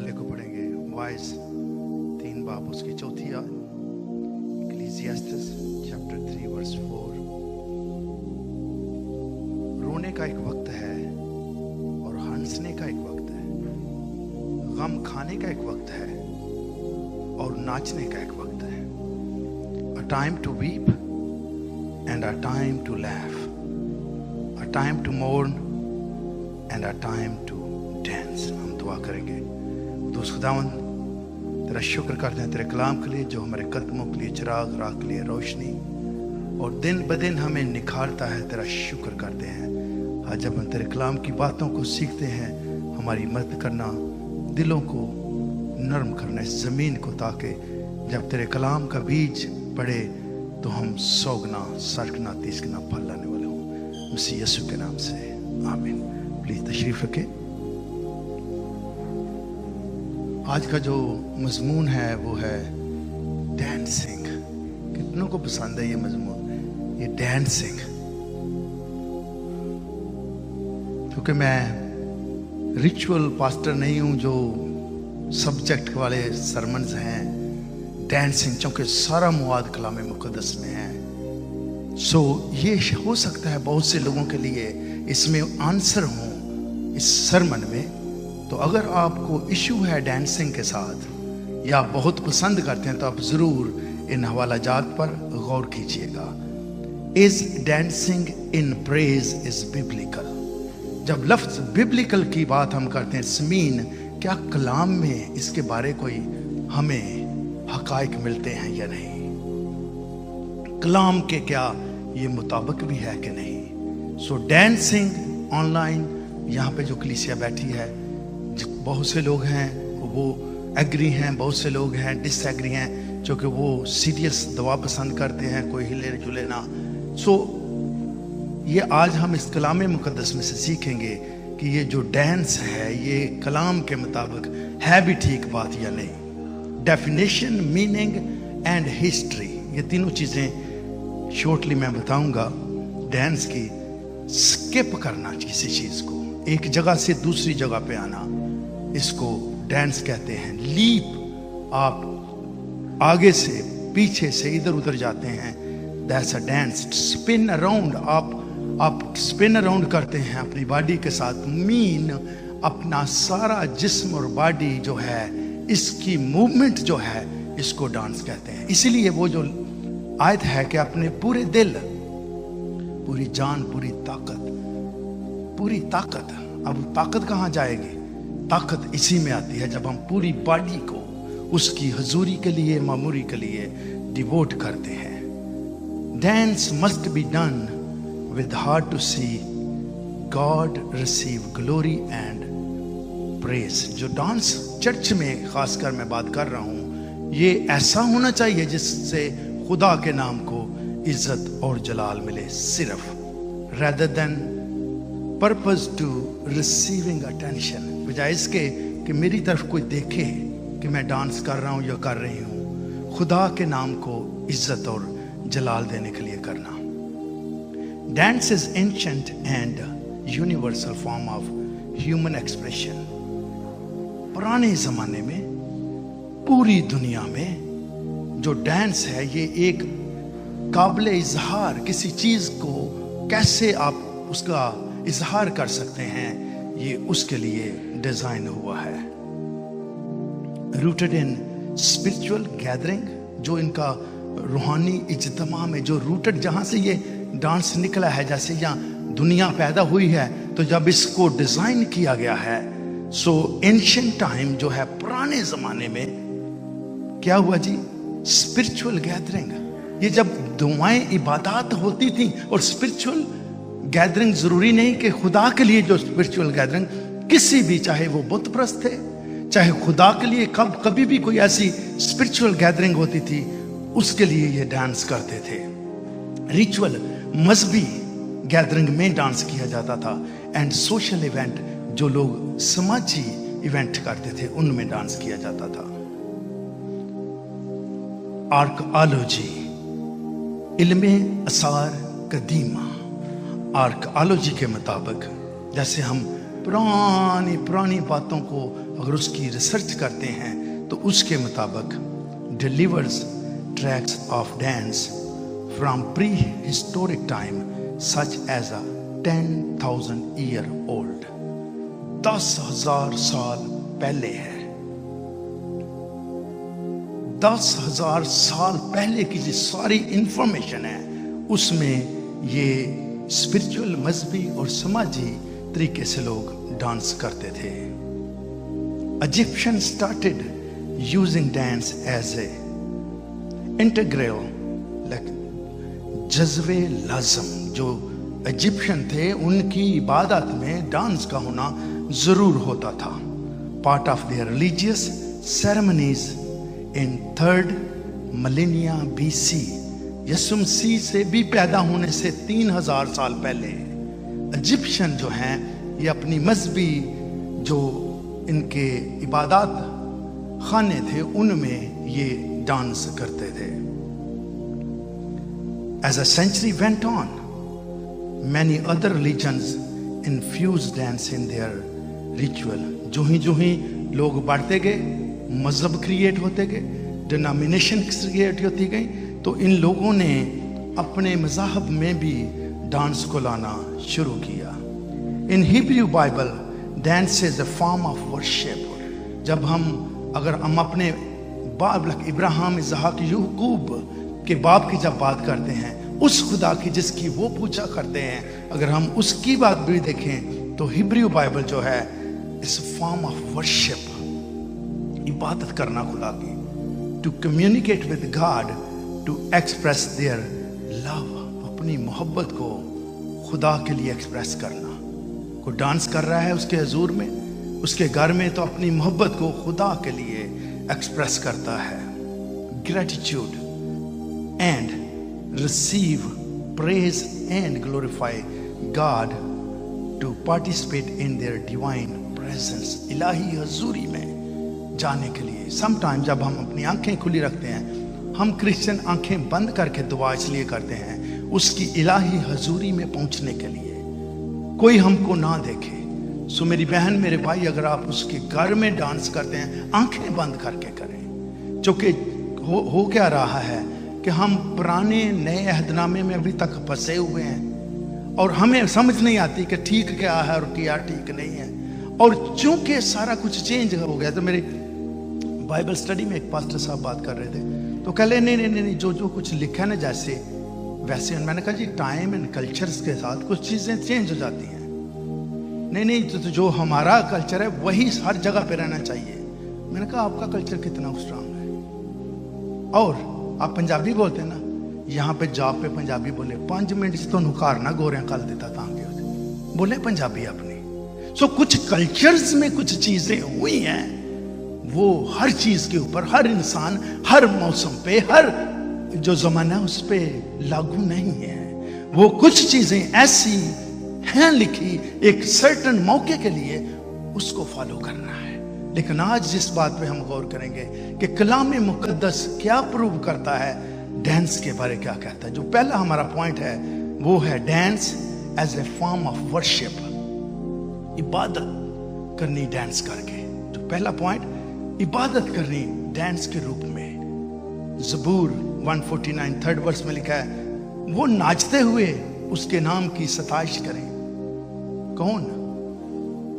हवाले को पढ़ेंगे। वाइज 3 बाब उसकी चौथी आयत, इक्लेसियास्टिस चैप्टर 3 वर्स 4। रोने का एक वक्त है और हंसने का एक वक्त है, गम खाने का एक वक्त है और नाचने का एक वक्त है। A time to weep and a time to laugh, a time to mourn and a time to dance। हम दुआ करेंगे। दोस्त खुदावंद, तेरा शुक्र करते हैं तेरे कलाम के लिए जो हमारे कदमों के लिए चिराग, राह के लिए रोशनी और दिन ब दिन हमें निखारता है। तेरा शुक्र करते हैं। आज जब हम तेरे कलाम की बातों को सीखते हैं, हमारी मदद करना, दिलों को नरम करना इस ज़मीन को, ताकि जब तेरे कलाम का बीज पड़े तो हम 100 गुना, 60 गुना, 30 गुना फल लाने वाले हों। मसीह यीशु के नाम से आमीन। प्लीज़ तशरीफ़ रखें। आज का जो मज़मून है वो है डांसिंग। कितनों को पसंद है ये मज़मून, ये डांसिंग? क्योंकि मैं रिचुअल पास्टर नहीं हूँ जो सब्जेक्ट वाले सरमन्स हैं। डांसिंग चूँकि सारा मुआद कलाम मुक़द्दस में है, सो ये हो सकता है बहुत से लोगों के लिए इसमें आंसर हो इस सरमन में। तो अगर आपको इशू है डांसिंग के साथ या बहुत पसंद करते हैं तो आप ज़रूर इन हवाला जात पर गौर कीजिएगा। Is dancing in praise is biblical? जब लफ्ज़ बिब्लिकल की बात हम करते हैं, समीन, क्या कलाम में इसके बारे कोई हमें हकाइक मिलते हैं या नहीं? कलाम के क्या ये मुताबिक भी है कि नहीं? सो डांसिंग ऑनलाइन, यहाँ पे जो कलीसिया बैठी है, बहुत से लोग हैं वो एग्री हैं, बहुत से लोग हैं डिसएग्री हैं, जो कि वो सीरियस दवा पसंद करते हैं, कोई हिले जुले ना। सो ये आज हम इस कलाम मुक़द्दस में से सीखेंगे कि ये जो डांस है ये कलाम के मुताबिक है भी ठीक बात या नहीं। डेफिनेशन, मीनिंग एंड हिस्ट्री, ये तीनों चीज़ें शॉर्टली मैं बताऊंगा। डांस की स्किप करना, किसी चीज़ को एक जगह से दूसरी जगह पे आना, इसको डांस कहते हैं। लीप, आप आगे से पीछे से इधर उधर जाते हैं, that's a dance. Spin around, आप स्पिन अराउंड करते हैं अपनी बॉडी के साथ। मीन, अपना सारा जिस्म और बॉडी जो है, इसकी मूवमेंट जो है, इसको डांस कहते हैं। इसीलिए वो जो आयत है कि अपने पूरे दिल, पूरी जान, पूरी ताकत। अब ताकत कहाँ जाएगी? ताकत इसी में आती है जब हम पूरी बॉडी को उसकी हजूरी के लिए, मामूरी के लिए डिवोट करते हैं। Dance must be done with heart to see God receive glory and praise। जो डांस चर्च में खासकर मैं बात कर रहा हूँ, ये ऐसा होना चाहिए जिससे खुदा के नाम को इज्जत और जलाल मिले, सिर्फ rather than purpose to receiving attention। बजाय इसके कि मेरी तरफ कोई देखे कि मैं डांस कर रहा हूँ या कर रही हूँ, खुदा के नाम को इज्जत और जलाल देने के लिए करना। Dance is ancient and universal form of human expression। पुराने ज़माने में पूरी दुनिया में जो डांस है, ये एक काबिल इजहार, किसी चीज़ को कैसे आप उसका इजहार कर सकते हैं, ये उसके लिए डिज़ाइन हुआ है। रूटेड इन स्पिरिचुअल गैदरिंग, जो इनका रूहानी इज्तिमा में, जो रूटेड जहाँ से ये डांस निकला है, जैसे यहाँ दुनिया पैदा हुई है तो जब इसको डिज़ाइन किया गया है, सो एंशिएंट टाइम जो है, पुराने ज़माने में क्या हुआ जी? Spiritual gathering. ये जब दुआएं इबादत होती थी, और स्पिरिचुअल गैदरिंग ज़रूरी नहीं कि खुदा के लिए, जो स्पिरिचुअल गैदरिंग किसी भी, चाहे वो बुत परस्त थे, चाहे खुदा के लिए, कभी भी कोई ऐसी स्पिरिचुअल गैदरिंग होती थी, उसके लिए ये डांस करते थे। रिचुअल, मजहबी गैदरिंग में डांस किया जाता था, एंड सोशल इवेंट, जो लोग समाजी इवेंट करते थे, उनमें डांस किया जाता था। आर्कआलॉजी, इल्मे आसार कदीमा। आर्कआलॉजी के मुताबिक, जैसे हम पुरानी बातों को अगर उसकी रिसर्च करते हैं तो उसके मुताबिक delivers tracks of dance from prehistoric time such as a 10,000 year old, 10,000 साल पहले है। 10,000 साल पहले की जो सारी इंफॉर्मेशन है उसमें ये स्पिरिचुअल, मजहबी और समाजी तरीके से लोग डांस करते थे। Egyptian started using dance as a integral जज्बे लाजम। जो इजिप्शियन थे उनकी इबादत में डांस का होना जरूर होता था। Part of their religious ceremonies in 3rd millennia BC, Yesu Masih से भी पैदा होने से 3,000 साल पहले इजिप्शियन जो हैं ये अपनी मजहबी जो इनके इबादत खाने थे उनमें ये डांस करते थे। As a century went on, many other religions infused dance in their ritual. जो ही लोग बढ़ते गए, मजहब क्रिएट होते गए, डिनोमिनेशन क्रिएट होती गई, तो इन लोगों ने अपने मज़हब में भी डांस को लाना शुरू किया। In Hebrew Bible dance is a form of worship. जब अगर हम अपने बाप इब्राहिम, इसहाक, याकूब के बाप की जब बात करते हैं, उस खुदा की जिसकी वो पूजा करते हैं, अगर हम उसकी बात भी देखें तो हिब्रू बाइबल जो है इस फॉर्म ऑफ वर्शिप, इबादत करना खुदा की, to communicate with God, to express their love, अपनी मोहब्बत को खुदा के लिए एक्सप्रेस करना। कोई डांस कर रहा है उसके हजूर में, उसके घर में, तो अपनी मोहब्बत को खुदा के लिए एक्सप्रेस करता है। Gratitude and receive praise and glorify God to participate in their divine presence, इलाही हजूरी में जाने के लिए। समटाइम जब हम अपनी आंखें खुली रखते हैं, हम क्रिश्चियन आंखें बंद करके दुआ इसलिए करते हैं उसकी इलाही हजूरी में पहुंचने के लिए, कोई हमको ना देखे। सो मेरी बहन, मेरे भाई, अगर आप उसके घर में डांस करते हैं आंखें बंद करके करें। चूंकि हो क्या रहा है कि हम पुराने नए अहदनामे में अभी तक फंसे हुए हैं और हमें समझ नहीं आती कि ठीक क्या है और क्या ठीक नहीं है। और चूंकि सारा कुछ चेंज हो गया, तो मेरे बाइबल स्टडी में एक पास्टर साहब बात कर रहे थे, तो कह ले नहीं, जो कुछ लिखा है ना जैसे वैसे। मैंने कहा जी, टाइम एंड कल्चर्स के साथ कुछ चीज़ें चेंज हो जाती हैं। नहीं, तो जो हमारा कल्चर है वही हर जगह पे रहना चाहिए। मैंने कहा आपका कल्चर कितना स्ट्रांग है। और आप पंजाबी बोलते हैं ना, यहाँ पे जॉब पे पंजाबी बोले 5 मिनट से तो नुकार ना गोरियां कर देता तांगे बोले पंजाबी अपनी। सो कुछ कल्चर्स में कुछ चीजें हुई हैं, वो हर चीज के ऊपर, हर इंसान, हर मौसम पे, हर जो जमाना है उस पे लागू नहीं है। वो कुछ चीजें ऐसी हैं लिखी एक सर्टन मौके के लिए, उसको फॉलो करना है। लेकिन आज जिस बात पे हम गौर करेंगे कि कलाम मुकद्दस क्या प्रूव करता है, डांस के बारे क्या कहता है। जो पहला हमारा पॉइंट है वो है dance as a form of worship, इबादत करनी डांस करके। जो पहला पॉइंट, इबादत करनी डांस के रूप में। ज़बूर 149 3rd वर्स में लिखा है, वो नाचते हुए उसके नाम की सताइश करें। कौन?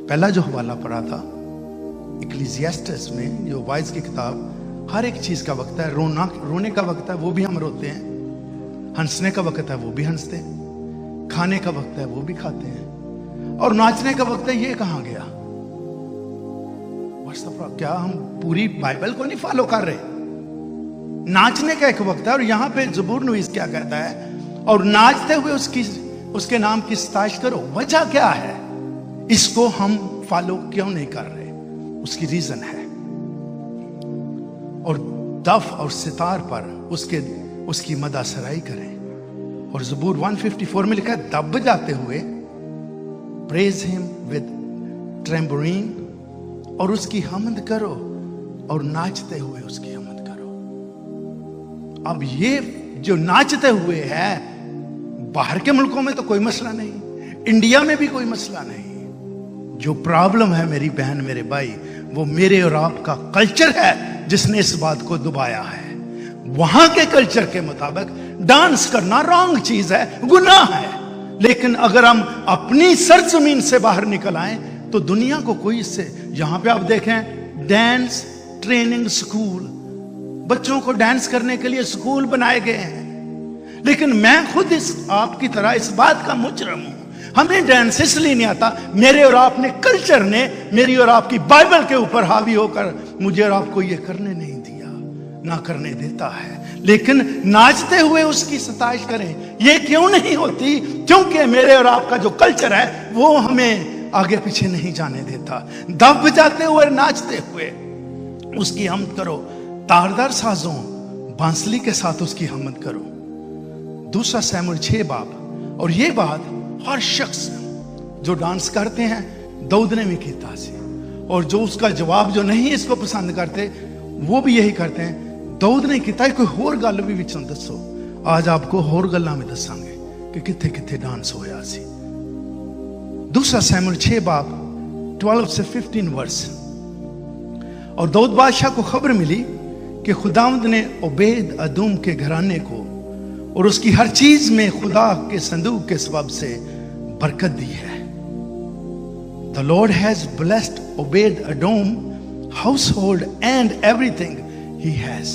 पहला जो हवाला पढ़ा था इक्लेसियास्टिस में, जो वाइज की किताब, हर एक चीज का वक्त है। रोने का वक्त है, वो भी हम रोते हैं। हंसने का वक्त है, वो भी हंसते हैं। खाने का वक्त है, वो भी खाते हैं। और नाचने का वक्त है, ये कहां गया? क्या हम पूरी बाइबल को नहीं फॉलो कर रहे? नाचने का एक वक्त है, और यहां पे ज़बूर नवीस क्या कहता है, और नाचते हुए उसके नाम की सताइश करो। वजह क्या है? इसको हम फॉलो क्यों नहीं कर रहे? उसकी रीजन है। और दफ और सितार पर उसकी मदासराई करें। और ज़बूर 154 में लिखा है, दब जाते हुए प्रेज हिम विद ट्रेम्बोरीन, और उसकी हमद करो, और नाचते हुए उसकी हमद करो। अब ये जो नाचते हुए है, बाहर के मुल्कों में तो कोई मसला नहीं, इंडिया में भी कोई मसला नहीं। जो प्रॉब्लम है मेरी बहन मेरे भाई, वो मेरे और आपका कल्चर है जिसने इस बात को दबाया है। वहां के कल्चर के मुताबिक डांस करना रॉन्ग चीज है, गुनाह है। लेकिन अगर हम अपनी सरजमीन से बाहर निकल आए तो दुनिया को कोई इससे, यहां पे आप देखें डांस ट्रेनिंग स्कूल, बच्चों को डांस करने के लिए स्कूल बनाए गए हैं। लेकिन मैं खुद इस आपकी तरह इस बात का मुजरम हूं, हमें डांस इसलिए नहीं आता, मेरे और आपने कल्चर ने मेरी और आपकी बाइबल के ऊपर हावी होकर मुझे और आपको ये करने नहीं दिया, ना करने देता है। लेकिन नाचते हुए उसकी सताइश करें, ये क्यों नहीं होती? क्योंकि मेरे और आपका जो कल्चर है वो हमें आगे पीछे नहीं जाने देता। दब जाते हुए नाचते हुए उसकी हमद करो, तारदार साजों बांसुरी के साथ उसकी हमद करो। 2 शमूएल 6 बाब। और ये बात हर शख्स जो डांस करते हैं दाऊद ने भी किया सी, और जो उसका जवाब जो नहीं इसको पसंद करते वो भी यही करते हैं। दाऊद ने किया कोई होर गल भी विचों दसो, आज आपको होर गल्लां में दसांगे कि किथे किथे डांस होया सी। 2 शमूएल 6 बाब 12 से 15 वर्स। और दाऊद बादशाह को खबर मिली कि खुदावंद ने ओबेद अदूम के घराने को और उसकी हर चीज में खुदा के संदूक के सबब से बरकत दी है। The Lord has blessed Obed Edom household and everything he has।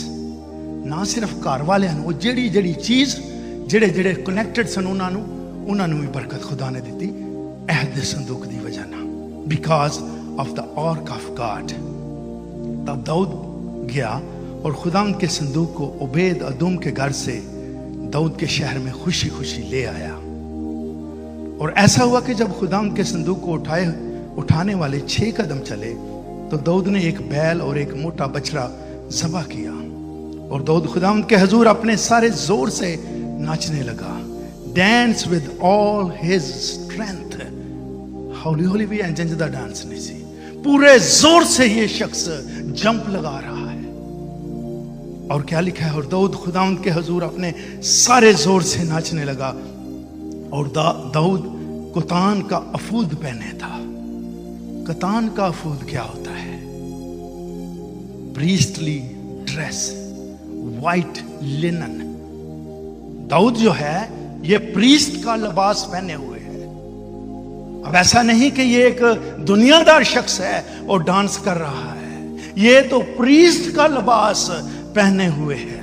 ना सिर्फ घर वाले वो जेड़ी जेड़ी चीज जेड़े जेड़े कनेक्टेड सन उन्होंने भी बरकत खुदा ने दी अहद दे संदूक दी वजह ना, because of the arc of God. तब दाऊद गया और खुदा के संदूक को ओबेद अदूम के घर से दाऊद के शहर में खुशी खुशी ले आया। और ऐसा हुआ कि जब खुदा के संदूक को उठाने वाले 6 कदम चले तो दाऊद ने एक बैल और एक मोटा बछड़ा ज़बह किया, और दाऊद खुदा के हजूर अपने सारे जोर से नाचने लगा। Dance with all his strength. हौली हौली भी जंजदा डांस नहीं सी, पूरे जोर से ये शख्स जंप लगा रहा है। और क्या लिखा है? और दाऊद खुदावंद के हजूर अपने सारे जोर से नाचने लगा। और दाऊद कतान का अफूद पहने था। कतान का अफूद क्या होता है? Priestly dress, white linen. Dawood जो है ये प्रीस्ट का लिबास पहने हुए है। अब ऐसा नहीं कि ये एक दुनियादार शख्स है और डांस कर रहा है, ये तो प्रीस्ट का लिबास पहने हुए है।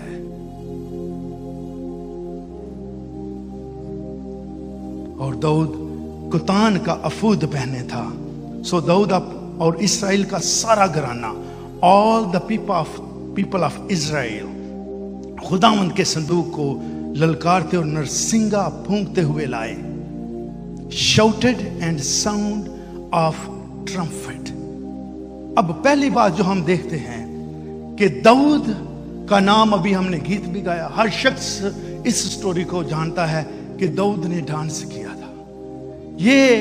और दाऊद कुतान का अफूद पहने था। सो दाऊद और इस्राएल का सारा घराना, all the people of Israel, खुदावंद के संदूक को ललकारते और नरसिंगा फूंकते हुए लाए। Shouted and sound of trumpet. अब पहली बात जो हम देखते हैं कि दाऊद का नाम, अभी हमने गीत भी गाया, हर शख्स इस स्टोरी को जानता है कि दाऊद ने डांस किया था। ये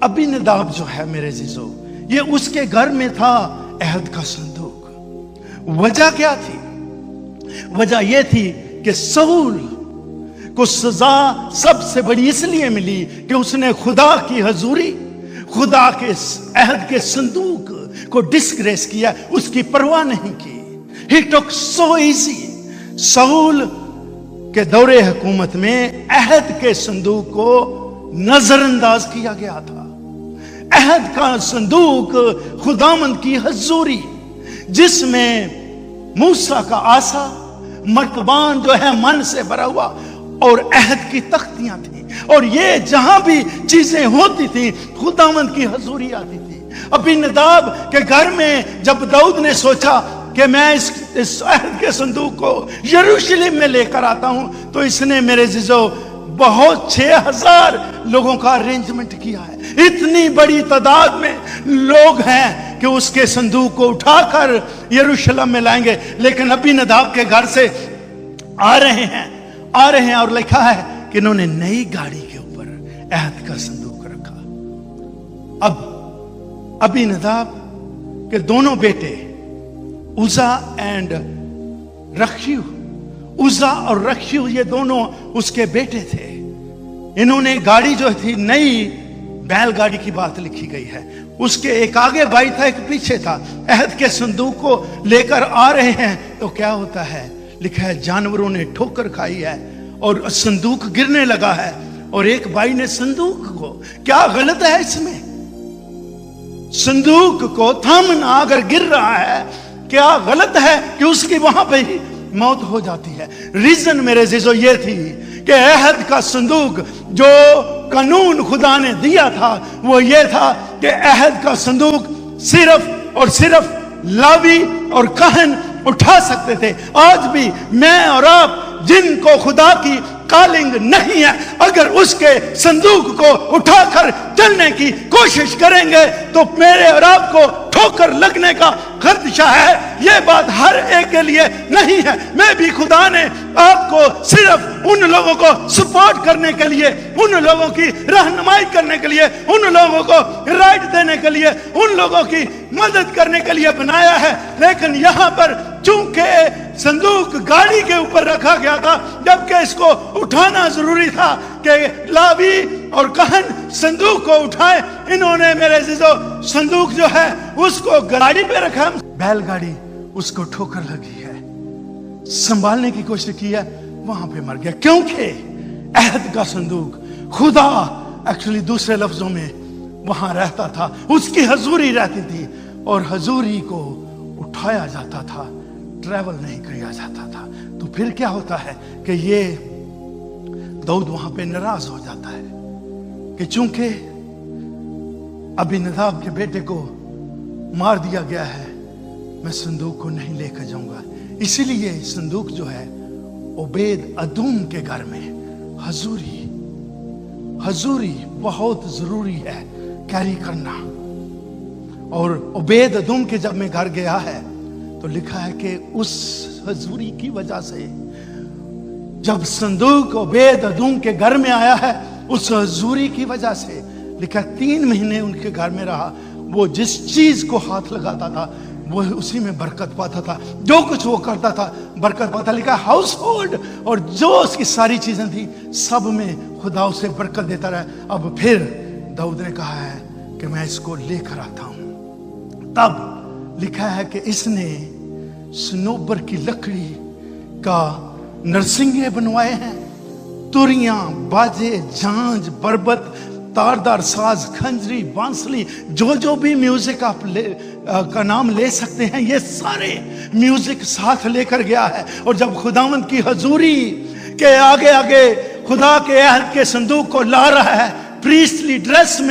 अबीनदाब जो है मेरे जीजो, ये उसके घर में था अहद का संदूक। वजह क्या थी? वजह यह थी कि शाऊल को सजा सबसे बड़ी इसलिए मिली कि उसने खुदा की हजूरी, खुदा के अहद के संदूक को डिस्ग्रेस किया, उसकी परवाह नहीं की। He took so easy। शाऊल के दौरे हुकूमत में अहद के संदूक को नजरअंदाज किया गया था। अहद का संदूक खुदावंद की हजूरी, जिसमें मूसा का आसा, मर्तबान जो है मन से भरा हुआ, और अहद की तख्तियां थी, और ये जहां भी चीजें होती थी खुदावंद की हजूरी आती थी। अबीनदाब के घर में जब दाऊद ने सोचा कि मैं इस अहद के संदूक को यरूशलेम में लेकर आता हूं, तो इसने मेरे जीजो बहुत 6000 लोगों का अरेंजमेंट किया है। इतनी बड़ी तादाद में लोग हैं कि उसके संदूक को उठाकर यरूशलेम में लाएंगे। लेकिन अबीनदाब के घर से आ रहे हैं और लिखा है कि इन्होंने नई गाड़ी के ऊपर अहद का संदूक रखा। अब अबीनदाब के दोनों बेटे उजा एंड रखियू, उजा और रखियू, ये दोनों उसके बेटे थे। इन्होंने गाड़ी जो थी नई बैल गाड़ी की बात लिखी गई है। उसके एक आगे भाई था, एक पीछे था। अहद के संदूक को लेकर आ रहे हैं तो क्या होता है, लिखा है जानवरों ने ठोकर खाई है और संदूक गिरने लगा है। और एक भाई ने संदूक को, क्या गलत है इसमें? संदूक को थामना अगर गिर रहा है, क्या गलत है कि उसकी वहां पे ही मौत हो जाती है? रीजन मेरे जीजो ये थी कि अहद का संदूक जो कानून खुदा ने दिया था वो ये था कि अहद का संदूक सिर्फ और सिर्फ लावी और कहन उठा सकते थे। आज भी मैं और आप जिनको खुदा की कॉलिंग नहीं है, अगर उसके संदूक को उठाकर चलने की कोशिश करेंगे तो मेरे और आपको ठोकर लगने का खदशा है। यह बात हर एक के लिए नहीं है। मैं भी खुदा ने आपको सिर्फ उन लोगों को सपोर्ट करने के लिए, उन लोगों की रहनुमाई करने के लिए, उन लोगों को राइट देने के लिए, उन लोगों की मदद करने के लिए बनाया है। लेकिन यहाँ पर चूंकि संदूक गाड़ी के ऊपर रखा गया था, जबकि इसको उठाना जरूरी था कि लावी और कहन संदूक को उठाए, इन्होंने मेरे जीजो संदूक जो है उसको गाड़ी पे रखा। बैलगाड़ी उसको ठोकर लगी है, संभालने की कोशिश की है, वहां पे मर गया। क्योंकि अहद का संदूक खुदा एक्चुअली दूसरे लफ्जों में वहां रहता था, उसकी हजूरी रहती थी और हजूरी को उठाया जाता था, ट्रैवल नहीं किया जाता था। तो फिर क्या होता है कि ये दाऊद वहां पे नाराज हो जाता है कि चूंकि अबीनदाब के बेटे को मार दिया गया है, मैं संदूक को नहीं लेकर जाऊंगा। इसीलिए संदूक जो है ओबेद अदूम के घर में हजूरी बहुत जरूरी है कैरी करना। और ओबेद अदूम के जब मैं घर गया है तो लिखा है कि उस हजूरी की वजह से, जब संदूक ओबेद अदूम के घर में आया है, उस हजूरी की वजह से लिखा 3 महीने उनके घर में रहा। वो जिस चीज को हाथ लगाता था वो उसी में बरकत पाता था, जो कुछ वो करता था बरकत पाता। लिखा हाउस होल्ड और जो उसकी सारी चीजें थी सब में खुदा उसे बरकत देता रहा। अब फिर दाऊद ने कहा है कि मैं इसको लेकर आता हूं। तब लिखा है कि इसने सनोबर की लकड़ी का नरसिंगे बनवाए हैं, तुरियां, बाजे, झांझ, बरबत, तारदार साज, खंजरी, बांसुरी, जो भी म्यूजिक आप का नाम ले सकते हैं, ये सारे म्यूजिक साथ लेकर गया है। और जब खुदावंद की हजूरी के आगे आगे खुदा के अहद के संदूक को ला रहा है, प्रीस्टली ड्रेस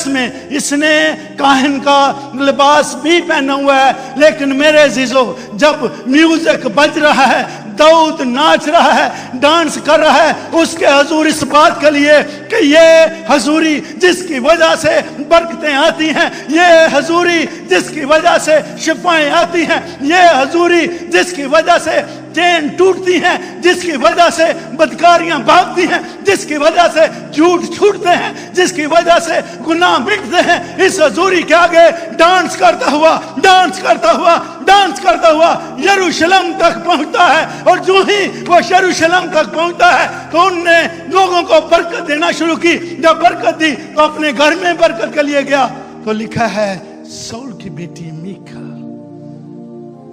में इसने काहन का लिबास भी पहना हुआ है। लेकिन मेरे अजीजों, जब म्यूजिक बज रहा है, दाऊद नाच रहा है, डांस कर रहा है, उसके हजूर इस बात के लिए कि ये हजूरी जिसकी वजह से बरकतें आती हैं, ये हजूरी जिसकी वजह से शिफाएं आती हैं, ये हजूरी जिसकी वजह से चैन टूटती हैं, जिसकी वजह से बदकारियां भागती हैं, जिसकी वजह से झूठ छूटते हैं, जिसकी वजह से गुनाह मिटते हैं, इस हजूरी के आगे डांस करता हुआ यरूशलेम तक पहुंचता है। और जो ही वो यरूशलेम तक पहुंचता है तो उनने लोगों को बरकत देना शुरू की। जब बरकत दी तो अपने घर में बरकत के लिए गया तो लिखा है शाऊल की बेटी मीकल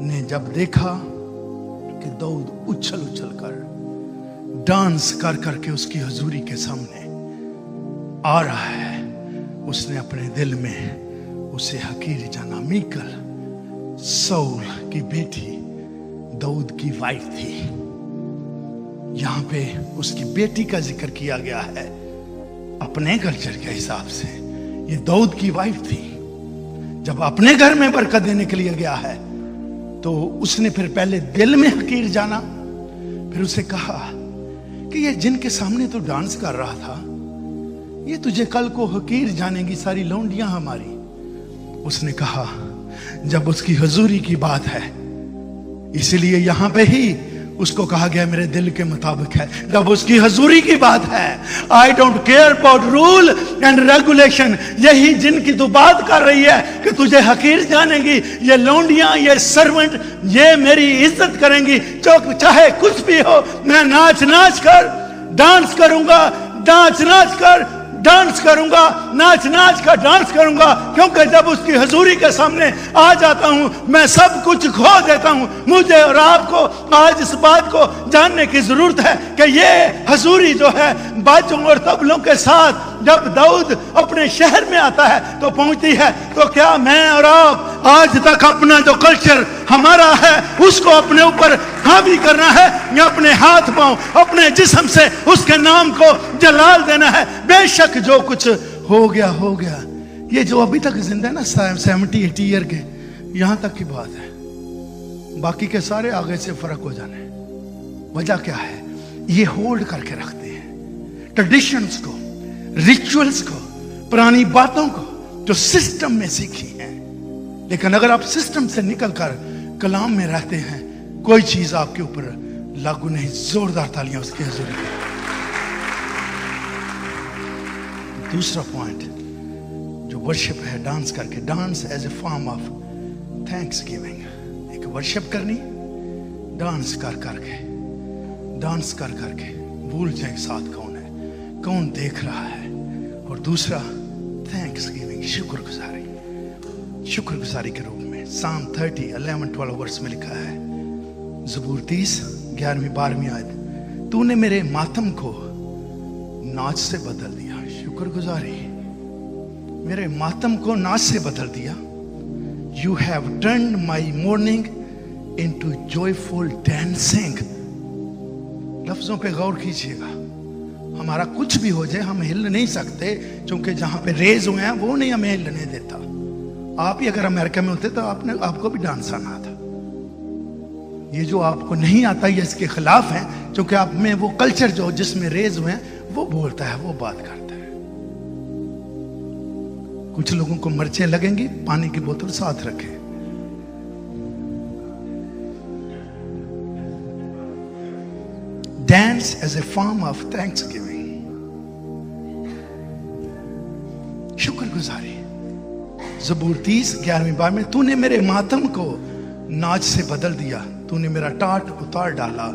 ने जब देखा कि दाऊद उछल कर डांस कर करके उसकी हजूरी के सामने आ रहा है, उसने अपने दिल में उसे हकीर जाना। मीकल शाऊल की बेटी दाऊद की वाइफ थी। यहां पे उसकी बेटी का जिक्र किया गया है अपने कल्चर के हिसाब से। ये दाऊद की वाइफ थी। जब अपने घर में बरकत देने के लिए गया है तो उसने फिर पहले दिल में हकीर जाना, फिर उसे कहा कि ये जिनके सामने तो डांस कर रहा था, ये तुझे कल को हकीर जानेगी सारी लौंडियां हमारी। उसने कहा जब उसकी हजूरी की बात है, इसीलिए यहां पे ही उसको कहा गया मेरे दिल के मुताबिक है। जब उसकी हजूरी की बात है, I don't care about rule and regulation, यही जिनकी तू बात कर रही है कि तुझे हकीर जानेगी, ये लौंडियां, ये सर्वेंट, ये मेरी इज्जत करेंगी, चाहे कुछ भी हो, मैं नाच कर डांस करूंगा, नाच नाच कर डांस करूंगा, नाच नाच कर डांस करूंगा, क्योंकि जब उसकी हजूरी के सामने आ जाता हूं मैं सब कुछ खो देता हूं। मुझे और आपको आज इस बात को जानने की जरूरत है कि ये हजूरी जो है बाजों और तबलों के साथ जब दाऊद अपने शहर में आता है तो पहुंचती है। तो क्या मैं और आप आज तक अपना जो कल्चर हमारा है उसको अपने ऊपर हावी करना है, या अपने हाथ पांव अपने जिस्म से उसके नाम को जलाल देना है? बेशक जो कुछ हो गया हो गया। ये जो अभी तक जिंदा है ना 70-80 ईयर के, यहां तक की बात है, बाकी के सारे आगे से फर्क हो जाने। वजह क्या है? ये होल्ड करके रखते हैं ट्रेडिशंस को, रिचुअल्स को, पुरानी बातों को जो सिस्टम में सीखी हैं। लेकिन अगर आप सिस्टम से निकलकर कलाम में रहते हैं, कोई चीज आपके ऊपर लागू नहीं। जोरदार तालियां उसकी हजूरी में। दूसरा पॉइंट जो वर्शिप है, डांस करके, dance as a form of thanksgiving. एक वर्शिप करनी डांस कर करके, डांस कर करके, भूल जाए साथ कौन है, कौन देख रहा है। और दूसरा थैंक्स गिविंग, शुक्रगुजारी के रूप में। साम 30:11-12 वर्ष में लिखा है, ज़बूर 30:11-12 आयत, तूने मेरे मातम को नाच से बदल दिया। शुक्रगुजारी, मेरे मातम को नाच से बदल दिया। You have turned my morning into joyful dancing. लफ्जों पे गौर कीजिएगा। हमारा कुछ भी हो जाए हम हिल नहीं सकते, क्योंकि जहां पे रेज हुए हैं वो नहीं हमें हिलने देता। आप ही अगर अमेरिका में होते तो आपको भी डांस आना था। ये जो आपको नहीं आता ये इसके खिलाफ है, क्योंकि आप में वो कल्चर जो जिसमें रेज हुए हैं वो बोलता है, वो बात करता है। कुछ लोगों को मिर्चें लगेंगी, पानी की बोतल साथ रखें। Dance as a form of thanksgiving. शुक्रगुजारी। ज़बूर 30:11-12 में, तूने मेरे मातम को नाच से बदल दिया, तूने मेरा टाट उतार डाला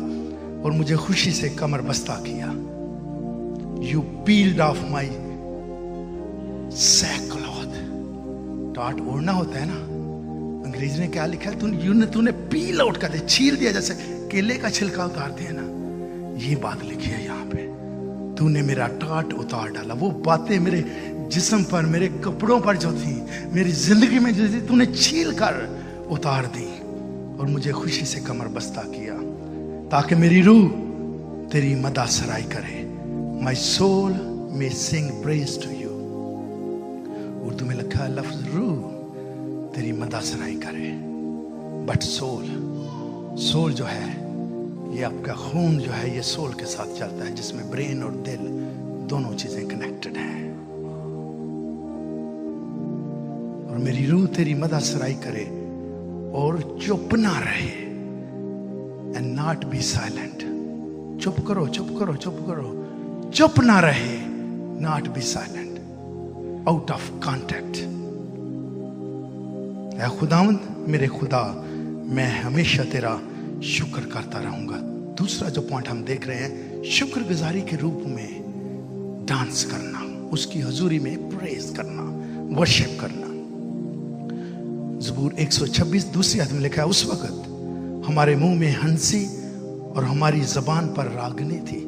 और मुझे खुशी से कमर बस्ता किया। You peeled off my sackcloth. टाट ओढ़ना होता है ना, अंग्रेजी में क्या लिखा है? तूने पील आउट कर दिया, छील दिया, जैसे केले का छिलका उतारते हैं ना, ये बात लिखी है यहाँ पे। तूने मेरा टाट उतार डाला। वो बातें मेरे जिस्म पर, मेरे कपड़ों पर जो थी, मेरी जिंदगी में जो थी, तूने छील कर उतार दी और मुझे खुशी से कमर बस्ता किया, ताकि मेरी रूह तेरी मदा सराई करे। My soul may sing praise to you. Urdu में लिखा है लफ्ज रूह तेरी मदा सराई करे। बट सोल जो है, ये आपका खून जो है, ये सोल के साथ चलता है, जिसमें ब्रेन और दिल दोनों चीजें कनेक्टेड हैं। और मेरी रूह तेरी मदद सराई करे और चुप ना रहे। And not be silent. चुप करो, चुप करो, चुप करो, चुप ना रहे। Not be silent, out of contact. ऐ खुदावंद, मेरे खुदा, मैं हमेशा तेरा शुक्र करता रहूंगा। दूसरा जो पॉइंट हम देख रहे हैं, शुक्रगुजारी के रूप में डांस करना, उसकी हजूरी में प्रेज करना, वर्शिप करना। ज़बूर 126 दूसरी आयत में लिखा है, उस वक्त हमारे मुंह में हंसी और हमारी जबान पर रागनी थी।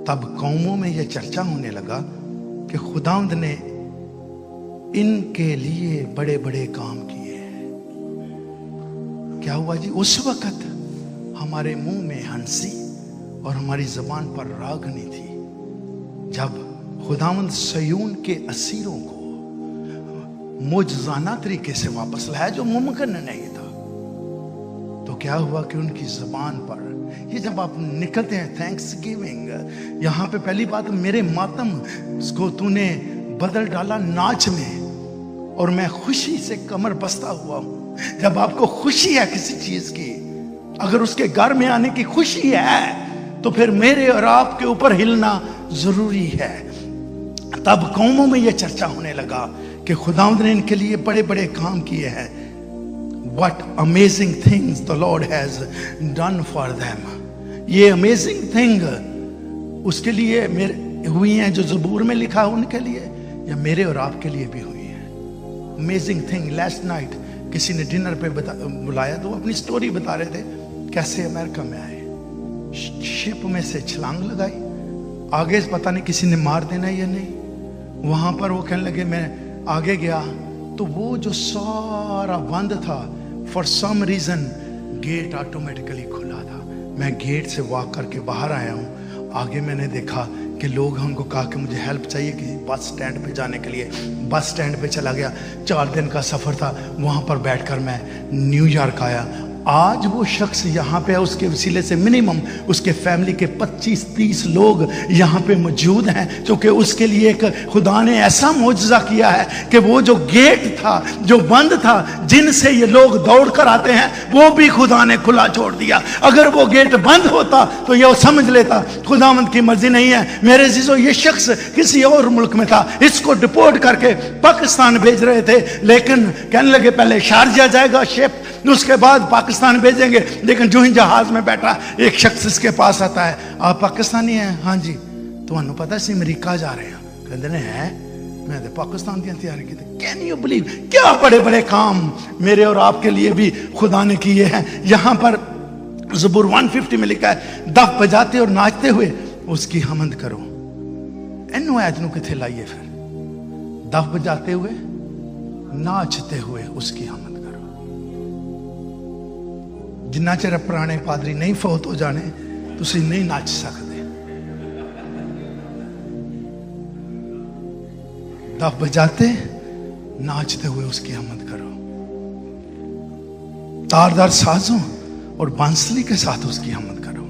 तब कौमों में यह चर्चा होने लगा कि खुदावंद ने इनके लिए बड़े बड़े काम किए। क्या हुआ जी? उस वक्त हमारे मुंह में हंसी और हमारी जबान पर रागनी थी, जब खुदावंद सयून के असीरों को मुजजाना तरीके से वापस लाया, जो मुमकिन नहीं था। तो क्या हुआ कि उनकी जबान पर, ये जब आप निकलते हैं थैंक्स गिविंग, यहां पे पहली बात, मेरे मातम को तूने बदल डाला नाच में, और मैं खुशी से कमर बस्ता हुआ हूं। जब आपको खुशी है किसी चीज की, अगर उसके घर में आने की खुशी है, तो फिर मेरे और आपके ऊपर हिलना जरूरी है। तब कौमों में यह चर्चा होने लगा कि खुदावंद ने इनके लिए बड़े बड़े काम किए हैं। What amazing things the Lord has done for them. ये amazing thing उसके लिए मेरे हुई हैं जो ज़बूर में लिखा है उनके लिए, या मेरे और आपके लिए भी हुई है। अमेजिंग थिंग, लास्ट नाइट किसी ने डिनर पे बुलाया तो वो अपनी स्टोरी बता रहे थे कैसे अमेरिका में आए, शिप में से छलांग लगाई, आगे पता नहीं किसी ने मार देना या नहीं। वहां पर वो कहने लगे मैं आगे गया तो वो जो सारा बंद था, for some reason gate automatically खुला था। मैं गेट से वॉक करके बाहर आया हूँ, आगे मैंने देखा कि लोग हमको कहा कि मुझे हेल्प चाहिए किसी बस स्टैंड पे जाने के लिए। बस स्टैंड पे चला गया, 4 दिन का सफ़र था, वहाँ पर बैठकर मैं न्यूयॉर्क आया। आज वो शख्स यहाँ पे है, उसके वसीले से मिनिमम उसके फैमिली के 25-30 लोग यहाँ पे मौजूद हैं, क्योंकि उसके लिए एक खुदा ने ऐसा मौजज़ा किया है कि वो जो गेट था जो बंद था, जिनसे ये लोग दौड़ कर आते हैं, वो भी खुदा ने खुला छोड़ दिया। अगर वो गेट बंद होता तो ये समझ लेता खुदावंद की मर्जी नहीं है। मेरे अजीजों, ये शख्स किसी और मुल्क में था, इसको डिपोर्ट करके पाकिस्तान भेज रहे थे, लेकिन कहने लगे पहले शारजा जाएगा शिप, उसके बाद पाकिस्तान भेजेंगे। लेकिन जो ही जहाज में बैठा एक शख्स इसके पास आता है, आप पाकिस्तानी हैं? हाँ जी। तो पता है अमेरिका जा रहे हैं? कहते हैं मैं तो पाकिस्तान की तैयारी की थी। कैन यू बिलीव, क्या बड़े बड़े काम मेरे और आपके लिए भी खुदा ने किए हैं। यहाँ पर ज़बूर 150 में लिखा है, दफ बजाते और नाचते हुए उसकी हमद करो। इन्हों ऐजनों किथे लाइए फिर, दफ बजाते हुए नाचते हुए उसकी हमद। जिन्ना चਿਰ पुराने पादरी नहीं फौत हो जाने तुसी नहीं नाच सकते। दफ बजाते नाचते हुए उसकी हमद करो, तारदार साजों और बांसुरी के साथ उसकी हमद करो।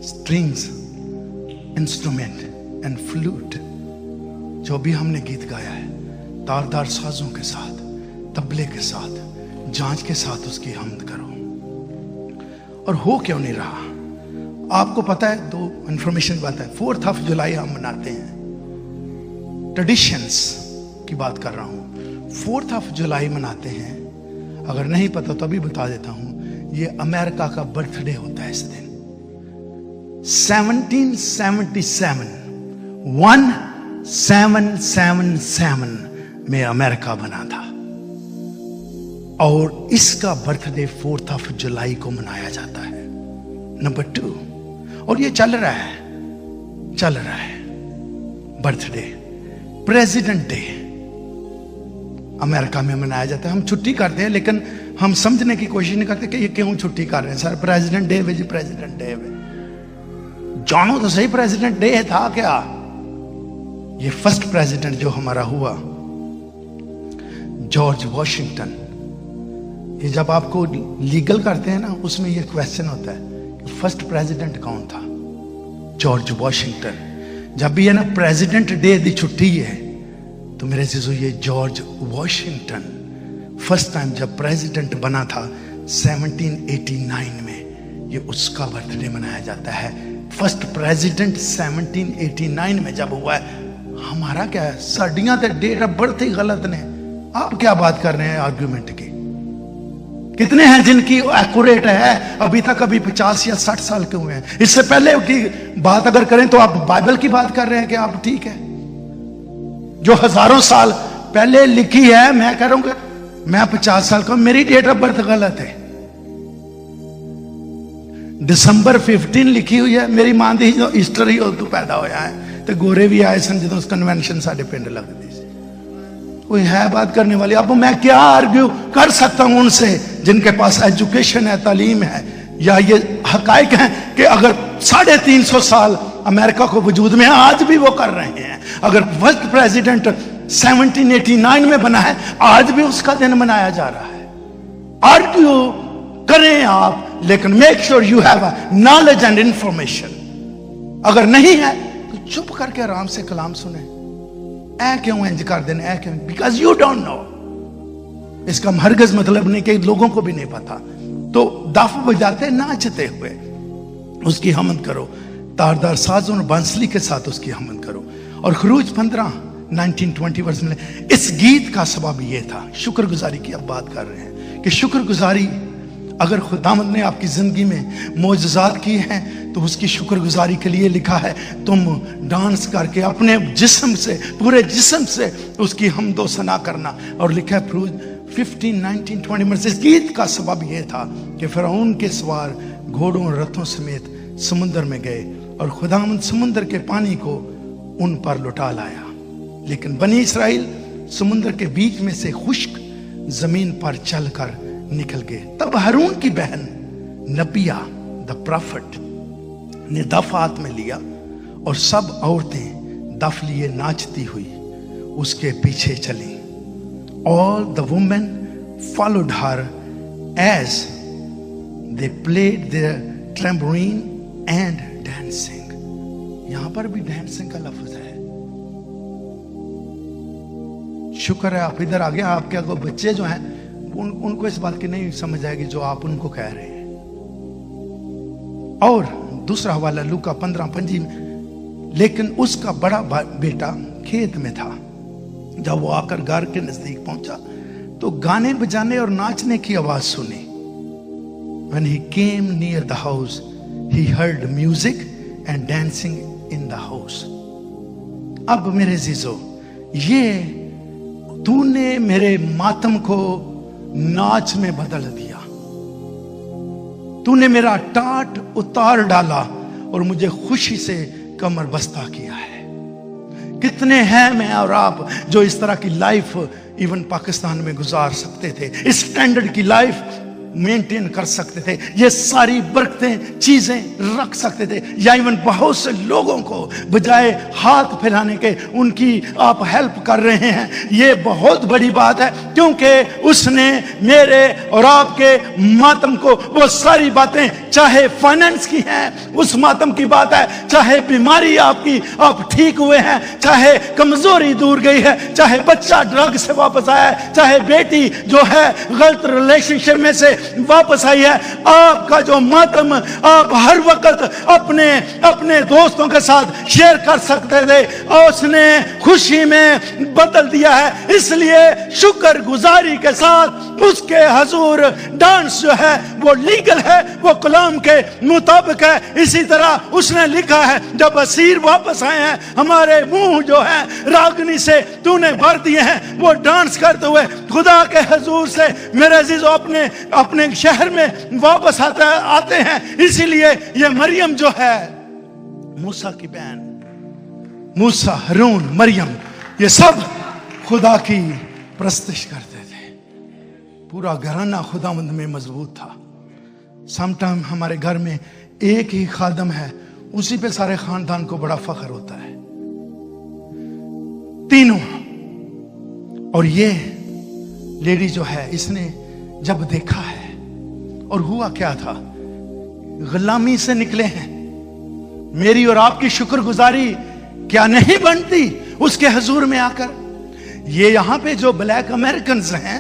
स्ट्रिंग्स, इंस्ट्रूमेंट एंड फ्लूट, जो भी हमने गीत गाया है, तारदार साजों के साथ, तबले के साथ, जांच के साथ उसकी हमद करो। और हो क्यों नहीं रहा? आपको पता है, दो इंफॉर्मेशन बात है। 4 जुलाई हम मनाते हैं, ट्रेडिशंस की बात कर रहा हूं। 4 जुलाई मनाते हैं, अगर नहीं पता तो अभी बता देता हूं। ये अमेरिका का बर्थडे होता है इस दिन। 1777 1777 में अमेरिका बना था, और इसका बर्थडे 4 जुलाई को मनाया जाता है। नंबर 2, और ये चल रहा है बर्थडे, प्रेसिडेंट डे अमेरिका में मनाया जाता है। हम छुट्टी करते हैं, लेकिन हम समझने की कोशिश नहीं करते कि ये क्यों छुट्टी कर रहे हैं। सर प्रेसिडेंट डे है जी, प्रेसिडेंट डे है, जानो तो सही प्रेसिडेंट डे था क्या? ये फर्स्ट प्रेसिडेंट जो हमारा हुआ, जॉर्ज वॉशिंगटन। ये जब आपको लीगल करते हैं ना, उसमें ये क्वेश्चन होता है कि फर्स्ट प्रेसिडेंट कौन था? George Washington. जब भी है ना प्रेसिडेंट डे दी छुट्टी है, तो मेरे चीजों ये जॉर्ज वॉशिंगटन फर्स्ट टाइम जब प्रेसिडेंट बना था 1789 में, ये उसका बर्थडे मनाया जाता है। फर्स्ट प्रेसिडेंट 1789 में जब हुआ है। हमारा क्या है, साड़ियां तो डेट ऑफ बर्थ ही गलत ने। आप क्या बात कर रहे हैं आर्ग्यूमेंट की? कितने हैं जिनकी एक्यूरेट है अभी तक? अभी 50 या 60 साल के हुए हैं। इससे पहले की बात अगर करें तो आप बाइबल की बात कर रहे हैं कि आप ठीक है, जो हजारों साल पहले लिखी है। मैं कह रहा हूं मैं 50 साल का, मेरी डेट ऑफ बर्थ गलत है। दिसंबर 15 लिखी हुई है, मेरी मां दी ईस्टर ही उदू पैदा होया है, तो गोरे भी आए सन जो कन्वेंशन साडे पिंड लगती। कोई है बात करने वाली? अब मैं क्या आर्ग्यू कर सकता हूं उनसे जिनके पास एजुकेशन है, तालीम है, या ये हकायक है कि अगर 350 साल अमेरिका को वजूद में है, आज भी वो कर रहे हैं। अगर फर्स्ट प्रेसिडेंट 1789 में बना है, आज भी उसका दिन मनाया जा रहा है। आर्ग्यू करें आप, लेकिन make sure you have knowledge and information. अगर नहीं है तो चुप करके आराम से कलाम सुने। ऐ क्यों इंज कर देने, ऐ क्यों? Because you don't know. इसका हरगिज़ मतलब नहीं कि लोगों को भी नहीं पता। तो दफ बजाते नाचते हुए उसकी हमद करो, तारदार साजों और बांसुरी के साथ उसकी हमद करो। और खरूज 15 1920 वर्ष में इस गीत का सबब ये था, शुक्रगुजारी की अब बात कर रहे हैं कि शुक्रगुजारी اگر خداوند نے آپ کی زندگی میں معجزات کیے ہیں تو اس کی شکر گزاری کے لیے لکھا ہے تم ڈانس کر کے اپنے جسم سے، پورے جسم سے اس کی حمد و ثنا کرنا. اور لکھا ہے 15, 19, 20 میں اس گیت کا سبب یہ تھا کہ فرعون کے سوار گھوڑوں اور رتھوں سمیت سمندر میں گئے اور خداوند سمندر کے پانی کو ان پر لٹا لایا. لیکن بنی اسرائیل سمندر کے بیچ میں سے خشک زمین پر چل کر نکل گئے. تب ہارون کی بہن نبیہ دا پرافٹ نے دف ہاتھ میں لیا اور سب عورتیں دف لیے ناچتی ہوئی اس کے پیچھے چلیں. All the women followed her as they played their tambourine and dancing. یہاں پر بھی ڈانسنگ کا لفظ ہے. شکر ہے آپ ادھر آگے. آپ کے اگر بچے جو ہیں ان کو اس بات کی نہیں سمجھ آئے گی جو آپ ان کو کہہ رہے ہیں. اور دوسرا حوالہ لوکا 15:5 میں، لیکن اس کا بڑا بیٹا کھیت میں تھا. جب وہ آ کر گھر کے نزدیک پہنچا تو گانے بجانے اور ناچنے کی آواز سنی. When he came near the house, he heard music and dancing in the house. اب میرے عزیزو، یہ تو نے میرے ماتم کو ناچ میں بدل دیا. تو نے میرا ٹاٹ اتار ڈالا اور مجھے خوشی سے کمر بستہ کیا ہے. کتنے ہیں میں اور آپ جو اس طرح کی لائف ایون پاکستان میں گزار سکتے تھے، اس سٹینڈرڈ کی لائف مینٹین کر سکتے تھے، یہ ساری برکتیں چیزیں رکھ سکتے تھے، یا ایون بہت سے لوگوں کو بجائے ہاتھ پھیلانے کے ان کی آپ ہیلپ کر رہے ہیں. یہ بہت بڑی بات ہے، کیونکہ اس نے میرے اور آپ کے ماتم کو وہ ساری باتیں، چاہے فائنینس کی ہیں اس ماتم کی بات ہے، چاہے بیماری آپ کی آپ ٹھیک ہوئے ہیں، چاہے کمزوری دور گئی ہے، چاہے بچہ ڈرگ سے واپس آیا ہے، چاہے بیٹی جو ہے غلط ریلیشن شپ میں سے واپس آئی ہے. آپ کا جو ماتم آپ ہر وقت اپنے دوستوں کے ساتھ شیئر کر سکتے تھے، اور اس نے خوشی میں بدل دیا ہے. اس لیے شکر گزاری کے ساتھ اس کے حضور ڈانس جو ہے وہ لیگل ہے، وہ کلام کے مطابق ہے. اسی طرح اس نے لکھا ہے جب اسیر واپس آئے ہیں ہمارے منہ جو ہے راگنی سے تو نے بھر دیے ہیں، وہ ڈانس کرتے ہوئے خدا کے حضور سے میرے عزیزو اپنے شہر میں واپس آتے ہیں. اسی لیے یہ مریم جو ہے موسیٰ کی بہن، موسیٰ، ہارون، مریم، یہ سب خدا کی پرستش کرتے تھے. پورا گھرانہ خداوند میں مضبوط تھا. سم ٹائم ہمارے گھر میں ایک ہی خادم ہے، اسی پہ سارے خاندان کو بڑا فخر ہوتا ہے. تینوں. اور یہ لیڈی جو ہے اس نے جب دیکھا ہے، اور ہوا کیا تھا، غلامی سے نکلے ہیں. میری اور آپ کی شکر گزاری کیا نہیں بنتی اس کے حضور میں آ کر؟ یہ یہاں پہ جو بلیک امریکنز ہیں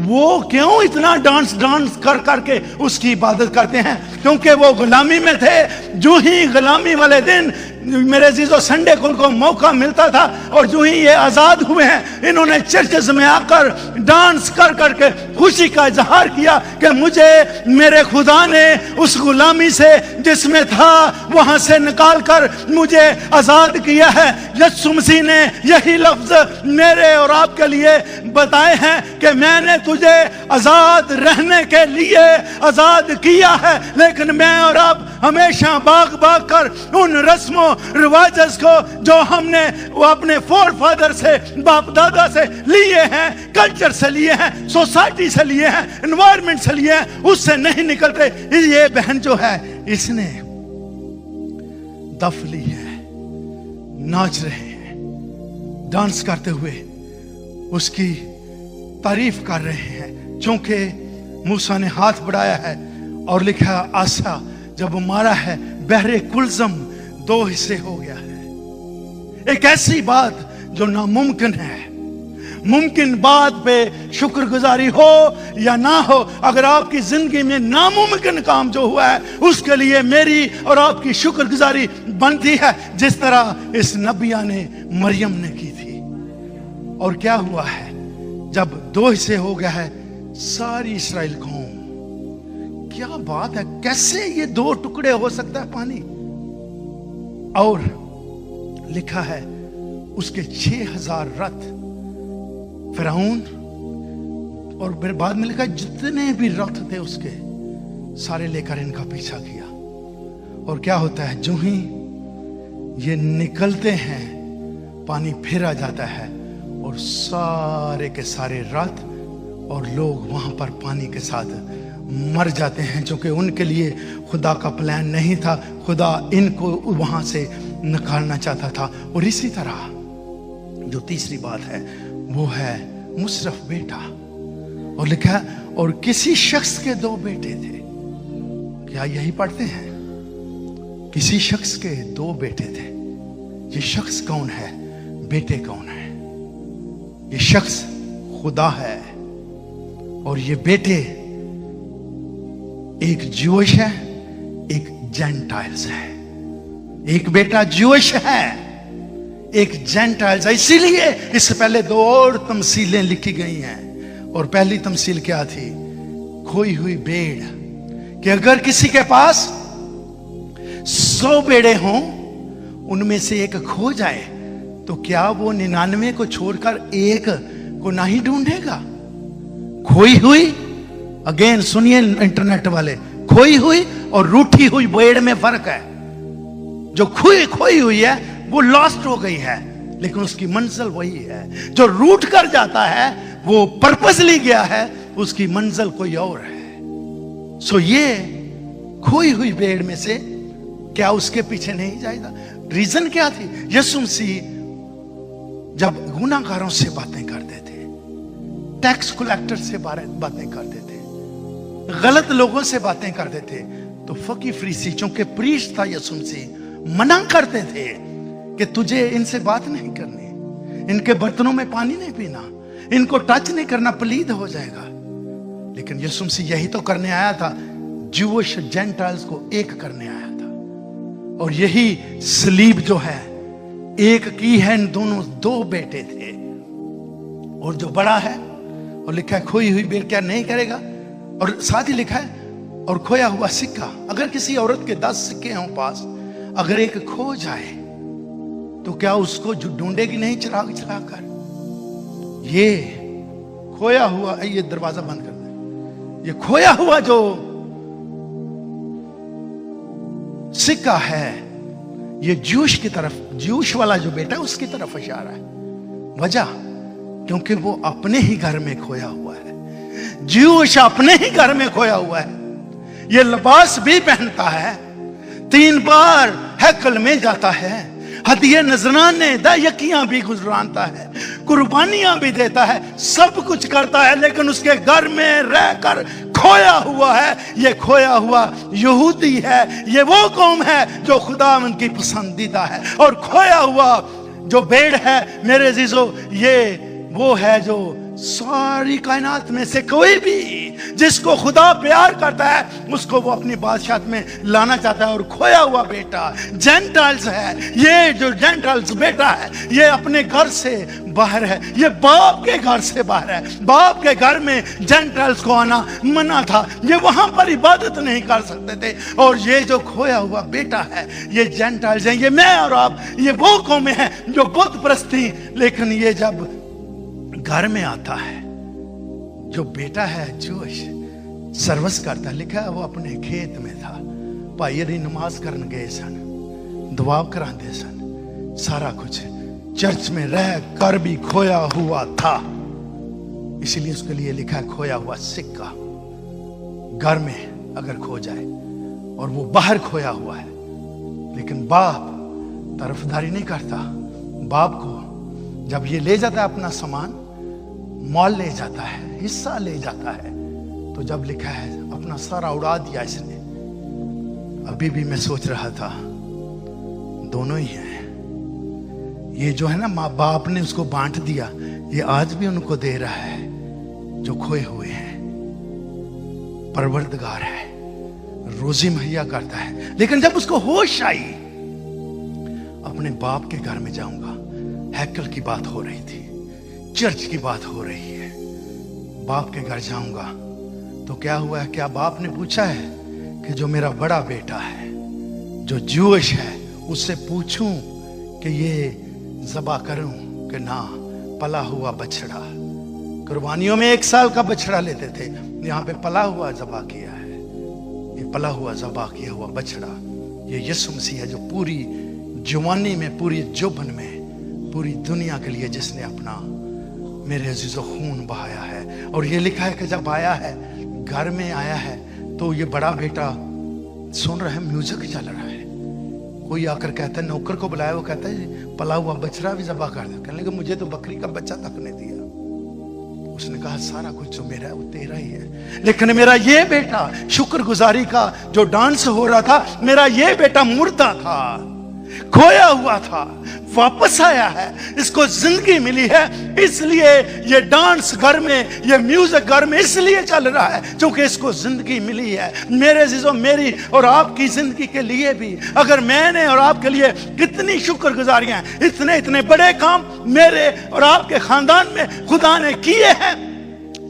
وہ کیوں اتنا ڈانس کر کے اس کی عبادت کرتے ہیں؟ کیونکہ وہ غلامی میں تھے. جو ہی غلامی والے دن میرے عزیزو سنڈے کو ان کو موقع ملتا تھا، اور جو ہی یہ آزاد ہوئے ہیں انہوں نے چرچز میں آ کر ڈانس کر کے خوشی کا اظہار کیا کہ مجھے میرے خدا نے اس غلامی سے جس میں تھا وہاں سے نکال کر مجھے آزاد کیا ہے. یسوع مسیح نے یہی لفظ میرے اور آپ کے لیے بتائے ہیں کہ میں نے تجھے آزاد رہنے کے لیے آزاد کیا ہے، لیکن میں اور آپ ہمیشہ باغ کر ان رسم و رواجز کو جو ہم نے وہ اپنے فور فادر سے، باپ دادا سے لیے ہیں، کلچر سے لیے ہیں، سوسائٹی سے لیے ہیں، انوائرمنٹ سے لیے ہیں، اس سے نہیں نکلتے. یہ بہن جو ہے اس نے دف لی ہے، ناچ رہے ہیں، ڈانس کرتے ہوئے اس کی تعریف کر رہے ہیں. چونکہ موسیٰ نے ہاتھ بڑھایا ہے اور لکھا آسا جب وہ مارا ہے بحر کلزم 2 حصے ہو گیا ہے. ایک ایسی بات جو ناممکن ہے. ممکن بات پہ شکر گزاری ہو یا نہ ہو، اگر آپ کی زندگی میں ناممکن کام جو ہوا ہے اس کے لیے میری اور آپ کی شکر گزاری بنتی ہے، جس طرح اس نبیہ نے مریم نے کی تھی. اور کیا ہوا ہے جب 2 حصے ہو گیا ہے، ساری اسرائیل قوم क्या बात है, कैसे ये 2 टुकड़े हो सकता है पानी। और लिखा है उसके 6000 रथ फिरौन, और फिर बाद में लिखा जितने भी रथ थे उसके सारे लेकर इनका पीछा किया। और क्या होता है, जो ही ये निकलते हैं पानी फिर आ जाता है और सारे के सारे रथ और लोग वहां पर पानी के साथ मर जाते हैं, क्योंकि उनके लिए खुदा का प्लान नहीं था, खुदा इनको वहां से निकालना चाहता था। और इसी तरह जो तीसरी बात है वो है मुशर्रफ बेटा। और लिखा है और किसी शख्स के 2 बेटे थे। क्या यही पढ़ते हैं? किसी शख्स के 2 बेटे थे। ये शख्स कौन है? बेटे कौन है? ये शख्स खुदा है और ये बेटे एक ज्यूइश है, एक जेंटाइल्स है। एक बेटा ज्यूइश है, एक जेंटाइल्स है। इसीलिए इससे पहले 2 और तमसीलें लिखी गई हैं। और पहली तमसील क्या थी? खोई हुई भेड़, कि अगर किसी के पास 100 भेड़े हों, उनमें से एक खो जाए तो क्या वो 99 को छोड़कर एक को नहीं ढूंढेगा? खोई हुई, अगेन सुनिए इंटरनेट वाले, खोई हुई और रूठी हुई भेड़ में फर्क है। जो खोई हुई है वो लॉस्ट हो गई है, लेकिन उसकी मंजिल वही है। जो रूठ कर जाता है वो पर्पसली गया है, उसकी मंजिल कोई और है। सो ये खोई हुई भेड़ में से क्या उसके पीछे नहीं जाएगा? रीजन क्या थी? यीशु मसीह जब गुनाहगारों से बातें करते थे, टैक्स कलेक्टर से बातें करते थे, गलत लोगों से बातें करते थे, तो फकी फरीसी, चूंकि प्रीस्ट था यीशु मसीह, मना करते थे कि तुझे इनसे बात नहीं करनी, इनके बर्तनों में पानी नहीं पीना, इनको टच नहीं करना, पलीद हो जाएगा। लेकिन यीशु मसीह यही तो करने आया था, ज्यूइश जेंटाइल्स को एक करने आया था। और यही सलीब जो है एक की है, इन दोनों 2 बेटे थे। और जो बड़ा है, और लिखा है खोई हुई भेड़ क्या नहीं करेगा, और साथ ही लिखा है और खोया हुआ सिक्का। अगर किसी औरत के 10 सिक्के हों पास, अगर एक खो जाए तो क्या उसको ढूंढेगी नहीं चिराग चलाकर? ये खोया हुआ, ये दरवाजा बंद कर दे, ये खोया हुआ जो सिक्का है, ये ज्यूश की तरफ, ज्यूश वाला जो बेटा है उसकी तरफ इशारा है। वजह क्योंकि वो अपने ही घर में खोया हुआ है। ज्यूश अपने ही घर में खोया हुआ है। ये लिबास भी पहनता है, 3 बार हैकल में जाता है, हदिये नजराने दायकियां भी गुजरानता है, कुर्बानियां भी देता है, सब कुछ करता है, लेकिन उसके घर में रहकर खोया हुआ है। ये खोया हुआ यहूदी है, ये वो कौम है जो खुदा उनकी पसंदीदा है। और खोया हुआ जो भेड़ है मेरे अजीजों, ये वो है जो सारी कायनात में से कोई भी जिसको खुदा प्यार करता है उसको वो अपनी बादशाहत में लाना चाहता है। और खोया हुआ बेटा जेंटाइल्स है। ये जो जेंटाइल्स बेटा है ये अपने घर से बाहर है, ये बाप के घर से बाहर है। बाप के घर में जेंटाइल्स को आना मना था, ये वहां पर इबादत नहीं कर सकते थे। और ये जो खोया हुआ बेटा है ये जेंटाइल्स हैं, ये मैं और आप, ये वो कौमें हैं जो बुत परस्त थी। लेकिन ये जब घर में आता है, जो बेटा है ज्यूइश सर्विस करता है, लिखा है वो अपने खेत में था, भाई री नमाज करने गए सन, दुआ कराते सन, सारा कुछ चर्च में रह कर भी खोया हुआ था। इसीलिए उसके लिए लिखा है खोया हुआ सिक्का। घर में अगर खो जाए और वो बाहर खोया हुआ है, लेकिन बाप तरफदारी नहीं करता। बाप को जब ये ले जाता है अपना सामान, मॉल ले जाता है, हिस्सा ले जाता है, तो जब लिखा है अपना सारा उड़ा दिया इसने। अभी भी मैं सोच रहा था दोनों ही हैं। ये जो है ना माँ बाप ने उसको बांट दिया, ये आज भी उनको दे रहा है जो खोए हुए हैं। परवरदिगार है, रोजी मुहैया करता है। लेकिन जब उसको होश आई, अपने बाप के घर में जाऊंगा, हैकल की बात हो रही थी, चर्च की बात हो रही है, बाप के घर जाऊंगा, तो क्या हुआ है, क्या बाप ने पूछा है कि जो मेरा बड़ा बेटा है जो ज्यूश है उससे पूछूं कि ये ज़बा करूं कि ना पला हुआ बछड़ा? कुर्बानियों में 1 साल का बछड़ा लेते थे, यहाँ पे पला हुआ ज़बा किया है। ये पला हुआ ज़बा किया हुआ बछड़ा ये यीशु मसीह है, जो पूरी जवानी में, पूरी जुबन में, पूरी दुनिया के लिए जिसने अपना मेरे अजीज़ों खून बहाया है। और ये लिखा है कि जब आया है, घर में आया है, तो ये बड़ा बेटा सुन रहा है, म्यूजिक चल रहा है। कोई आकर कहता है, नौकर को बुलाया, वो कहता है पला हुआ बछड़ा भी ज़बा कर दो। कहने लगे मुझे तो बकरी का बच्चा तक नहीं दिया। उसने कहा सारा कुछ जो मेरा है वो तेरा ही है, लेकिन मेरा ये बेटा, शुक्रगुजारी का जो डांस हो रहा था, मेरा ये बेटा मुर्दा था, खोया हुआ था, वापस आया है, इसको जिंदगी मिली है। इसलिए ये डांस घर में, ये म्यूजिक घर में इसलिए चल रहा है क्योंकि इसको जिंदगी मिली है। मेरे अजीजों, मेरी और आपकी जिंदगी के लिए भी अगर मैंने और आपके लिए कितनी शुक्रगुजारियां, इतने इतने बड़े काम मेरे और आपके खानदान में खुदा ने किए हैं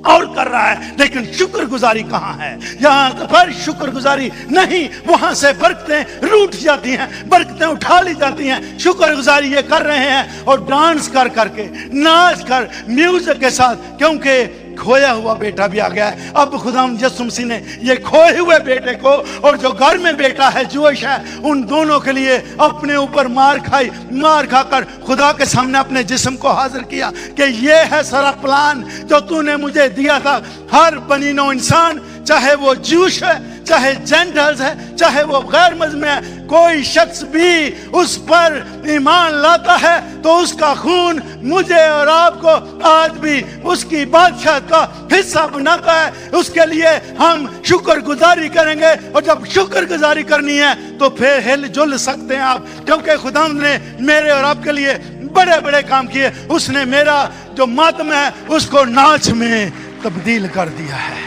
और कर रहा है, लेकिन शुक्रगुजारी कहाँ है? यहाँ पर शुक्रगुजारी नहीं, वहां से बरकतें रूठ जाती हैं, बरकतें उठा ली जाती हैं। शुक्रगुजारी ये कर रहे हैं और डांस कर करके, नाच कर, म्यूजिक के साथ, क्योंकि खोया हुआ बेटा भी आ गया है। अब खुदावंद यीशु मसीह ने ये खोए हुए बेटे को और जो घर में बेटा है, ज्यूश है, उन दोनों के लिए अपने ऊपर मार खाई, मार खाकर खुदा के सामने अपने जिस्म को हाजिर किया कि ये है सारा प्लान जो तूने मुझे दिया था। हर बनी नौ इंसान, चाहे वो ज्यूश है, चाहे जेंटल्स है, चाहे वो गैर मज़हब है, कोई शख्स भी उस पर ईमान लाता है तो उसका खून मुझे और आपको आज भी उसकी बादशाह का हिस्सा बनाता है। उसके लिए हम शुक्रगुजारी करेंगे, और जब शुक्रगुजारी करनी है तो फिर हिल जुल सकते हैं आप, क्योंकि खुदा ने मेरे और आपके लिए बड़े बड़े काम किए। उसने मेरा जो मातम है उसको नाच में तब्दील कर दिया है।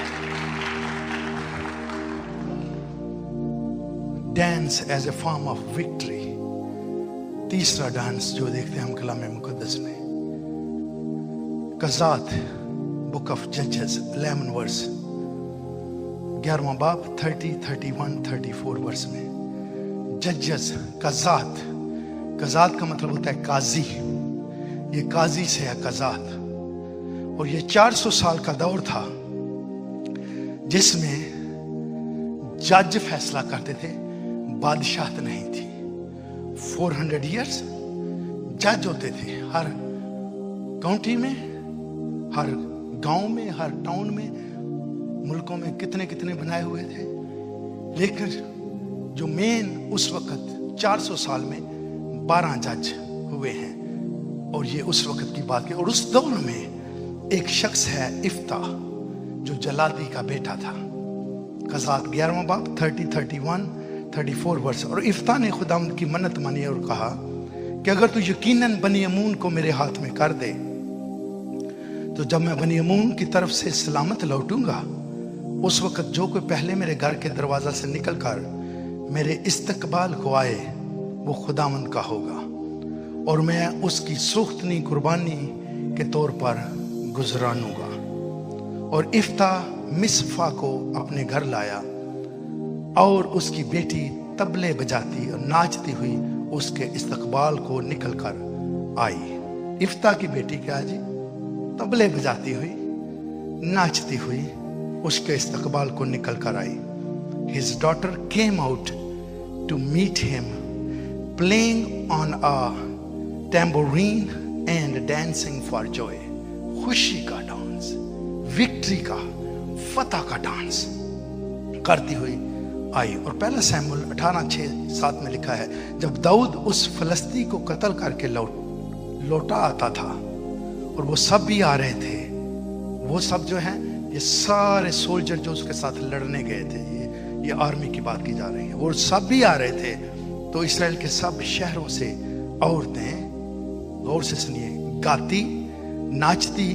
Dance as a form of victory. तीसरा डांस जो देखते हैं हम कलाम मुकद्दस में, कज़ात, बुक ऑफ जजेस 11 वर्स, 11वां बाब 30, 31, 34 वर्स में जजेस, कज़ात, कज़ात का मतलब होता है काजी। ये काजी से है कज़ात। और ये 400 साल का दौर था जिसमें जज फैसला करते थे, बादशाह नहीं थी। 400 इयर्स जज होते थे हर काउंटी में, हर गांव में, हर टाउन में, मुल्कों में कितने कितने बनाए हुए थे। लेकिन जो मेन उस वक्त 400 साल में 12 जज हुए हैं, और ये उस वक्त की बात है। और उस दौर में एक शख्स है इफ्ता, जो जलादी का बेटा था। कज़ात 11वां बाब 30, 31, 34 वर्ष। और इफ्ता ने खुदावंद की मन्नत मानी और कहा कि अगर तू यकीनन बनी अमून को मेरे हाथ में कर दे, तो जब मैं बनी अमून की तरफ से सलामत लौटूंगा, उस वक्त जो कोई पहले मेरे घर के दरवाजा से निकल कर मेरे इस्तकबाल को आए, वो खुदावंद का होगा, और मैं उसकी सुख्तनी कुर्बानी के तौर पर गुजरानूंगा। और इफ्ता मिस्फा को अपने घर लाया, और उसकी बेटी तबले बजाती और नाचती हुई उसके इस्तकबाल को निकल कर आई। इफ्ता की बेटी क्या जी? तबले बजाती हुई, नाचती हुई उसके इस्तकबाल को निकल कर आई। His daughter came out to meet him, playing on a tambourine and dancing for joy. खुशी का डांस, विक्ट्री का, फतह का डांस करती हुई आई। और पहला सैमुएल 18:6-7 में लिखा है, जब दाऊद उस फलस्ती को कत्ल करके लौटा आता था, और वो सब भी आ रहे थे, वो सब जो हैं ये सारे सोल्जर जो उसके साथ लड़ने गए थे, ये आर्मी की बात की जा रही है, वो सब भी आ रहे थे। तो इस्राएल के सब शहरों से औरतें, गौर से सुनिए, गाती, नाचती,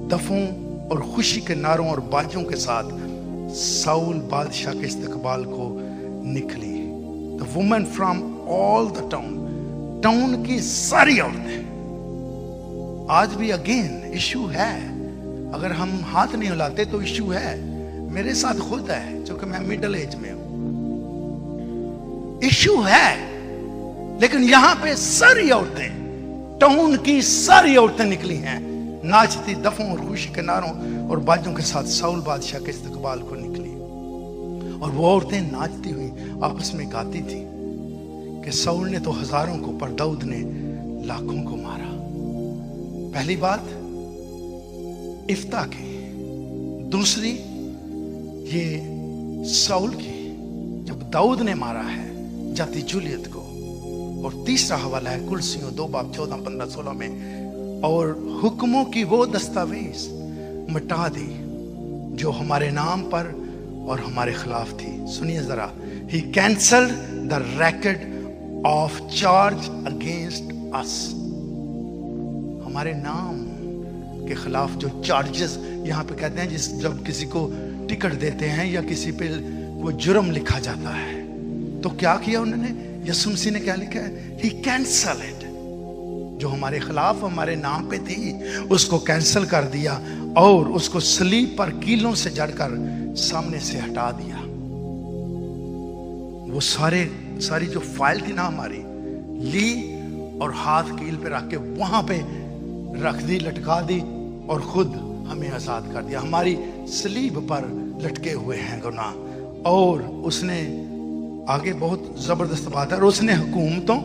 दफों और खुशी के नारों और बाजों के साथ साउल बादशाह के इस्तकबाल को निकली। The women from all the town की सारी औरतें। आज भी अगेन इशू है, अगर हम हाथ नहीं हिलाते तो इशू है। میرے ساتھ خود ہے چونکہ میں مڈل ایج میں ہوں. ایشو ہے, لیکن یہاں پہ ساری عورتیں, ٹاؤن کی ساری عورتیں نکلی ہیں ناچتی دفوں اور خوشی کے نعروں اور باجوں کے ساتھ ساؤل بادشاہ کے استقبال کو نکلی. اور وہ عورتیں ناچتی ہوئی آپس میں گاتی تھی کہ ساؤل نے تو ہزاروں کو پر داؤد نے لاکھوں کو مارا. پہلی بات افتح کی, دوسری یہ ساؤل کی جب داؤد نے مارا ہے جاتی جولیت کو, اور تیسرا حوالہ ہے کلسیوں 2 باب 14 15 16 میں, اور حکموں کی وہ دستاویز مٹا دی جو ہمارے نام پر اور ہمارے خلاف تھی. سنیے ذرا, he cancelled the record of charge against us. ہمارے نام کے خلاف جو چارجز یہاں پہ کہتے ہیں, جب کسی کو ٹکٹ دیتے ہیں یا کسی پہ کوئی جرم لکھا جاتا ہے تو کیا کیا انہوں نے؟ یسوع مسیح نے کیا لکھا ہے؟ he cancelled, جو ہمارے خلاف ہمارے نام پہ تھی اس کو کینسل کر دیا اور اس کو صلیب پر کیلوں سے جڑ کر سامنے سے ہٹا دیا. وہ ساری جو فائل تھی نا ہماری لی اور ہاتھ کیل پہ رکھ کے وہاں پہ رکھ دی, لٹکا دی, اور خود ہمیں آزاد کر دیا. ہماری صلیب پر لٹکے ہوئے ہیں گناہ. اور اس نے آگے بہت زبردست بات ہے, اور اس نے حکومتوں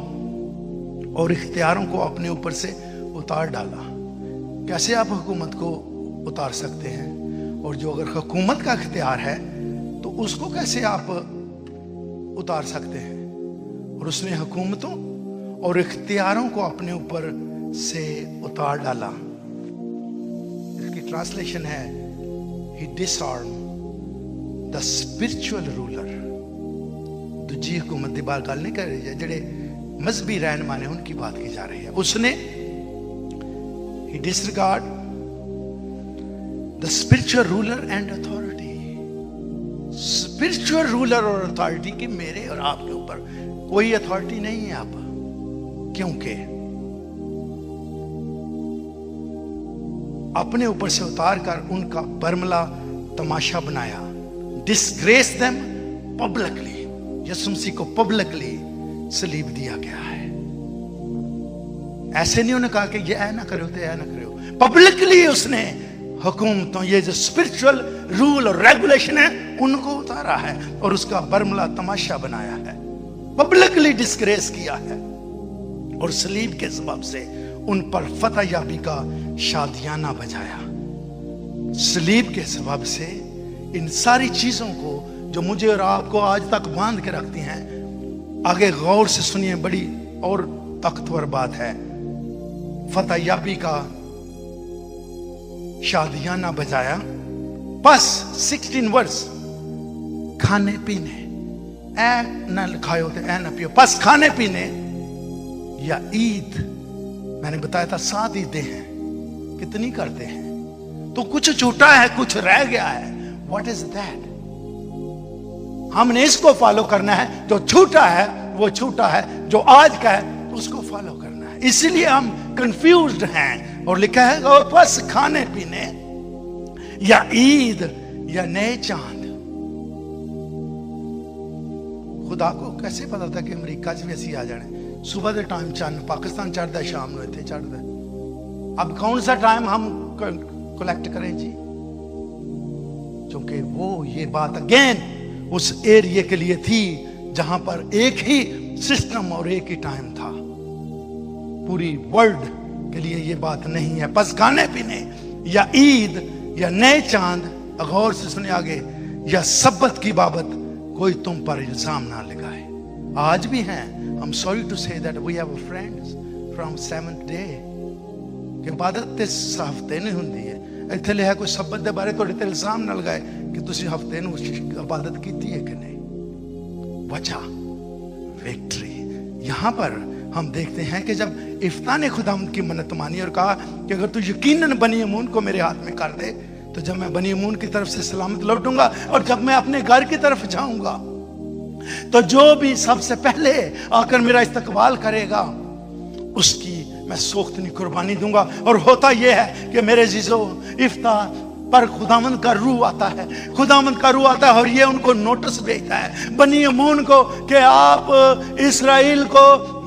اور اختیاروں کو اپنے اوپر سے اتار ڈالا. کیسے آپ حکومت کو اتار سکتے ہیں؟ اور جو اگر حکومت کا اختیار ہے تو اس کو کیسے آپ اتار سکتے ہیں؟ اور اس نے حکومتوں اور اختیاروں کو اپنے اوپر سے اتار ڈالا. اس کی ٹرانسلیشن ہے he disarmed the spiritual ruler. دوجی حکومت دی بات گل نہیں کر رہی ہے, جڑے مذہبی رہنما نے ان کی بات کی جا رہی ہے. اس نے he disregard the spiritual ruler and authority. spiritual ruler اور authority کی میرے اور آپ کے اوپر کوئی authority نہیں ہے. آپ کیونکہ اپنے اوپر سے اتار کر ان کا برملا تماشا بنایا. disgrace them publicly. یسوع مسیح کو پبلکلی صلیب دیا گیا ہے. ایسے نہیں انہوں نے کہا کہ یہ اے نہ کرو تو اے نہ کرو. پبلکلی اس نے حکومتوں, یہ جو اسپرچل رول اور ریگولیشن ہے ان کو اتارا ہے اور اس کا برملا تماشا بنایا ہے, پبلکلی ڈسگریس کیا ہے, اور صلیب کے سبب سے ان پر فتح یابی کا شادیانہ بجایا. صلیب کے سبب سے ان ساری چیزوں کو جو مجھے اور آپ کو آج تک باندھ کے رکھتی ہیں, آگے غور سے سنیے, بڑی اور طاقتور بات ہے. فتح یابی کا شادیانہ بجایا. بس 16 ورس, کھانے پینے, اے نہ کھائے ہوتے اے نہ پیو, بس کھانے پینے یا عید. میں نے بتایا تھا 7 عیدیں ہیں, کتنی کرتے ہیں؟ تو کچھ چھوٹا ہے, کچھ رہ گیا ہے. What is that? ہم نے اس کو فالو کرنا ہے. جو چھوٹا ہے وہ چھوٹا ہے, جو آج کا ہے اس کو فالو کرنا ہے. اسی لیے ہم کنفیوزڈ ہیں. اور لکھا ہے بس کھانے پینے یا عید یا نئے چاند. خدا کو کیسے پتا تھا کہ امریکہ بھی ایسی آ جانے؟ صبح دے ٹائم چاند پاکستان چڑھتا ہے, شام میں اتنے چڑھتا ہے. اب کون سا ٹائم ہم کلیکٹ کریں جی؟ چونکہ وہ یہ بات اگین اس ایریے کے لیے تھی جہاں پر ایک ہی سسٹم اور ایک ہی ٹائم تھا. پوری ورلڈ کے لیے یہ بات نہیں ہے. بس کھانے پینے یا عید یا نئے چاند. غور سے سنے آگے, یا سبت کی بابت کوئی تم پر الزام نہ لگائے. آج بھی ہیں. I'm sorry to say that we have friends from seventh day کہ عبادت تے ہفتے نہیں ہوندی ہے. ایتھے لے کوئی سبت دے بارے تھوڑے تے الزام نہ لگائے کہ تسی ہفتے نو عبادت کیتی ہے کہ نہیں. وجہ وکٹری. یہاں پر ہم دیکھتے ہیں کہ جب افتح نے خداوند کی منت مانی اور کہا کہ اگر تو یقیناً بنی امون کو میرے ہاتھ میں کر دے تو جب میں بنی امون کی طرف سے سلامت لوٹوں گا اور جب میں اپنے گھر کی طرف جاؤں گا تو جو بھی سب سے پہلے آ کر میرا استقبال کرے گا اس کی میں سوختنی قربانی دوں گا. اور ہوتا یہ ہے کہ میرے عزیزو, افتح पर खुदावंद का रूह आता है, खुदावंद का रूह आता है और ये उनको नोटिस भेजता है बनीयामीन को कि आप इस्राएल को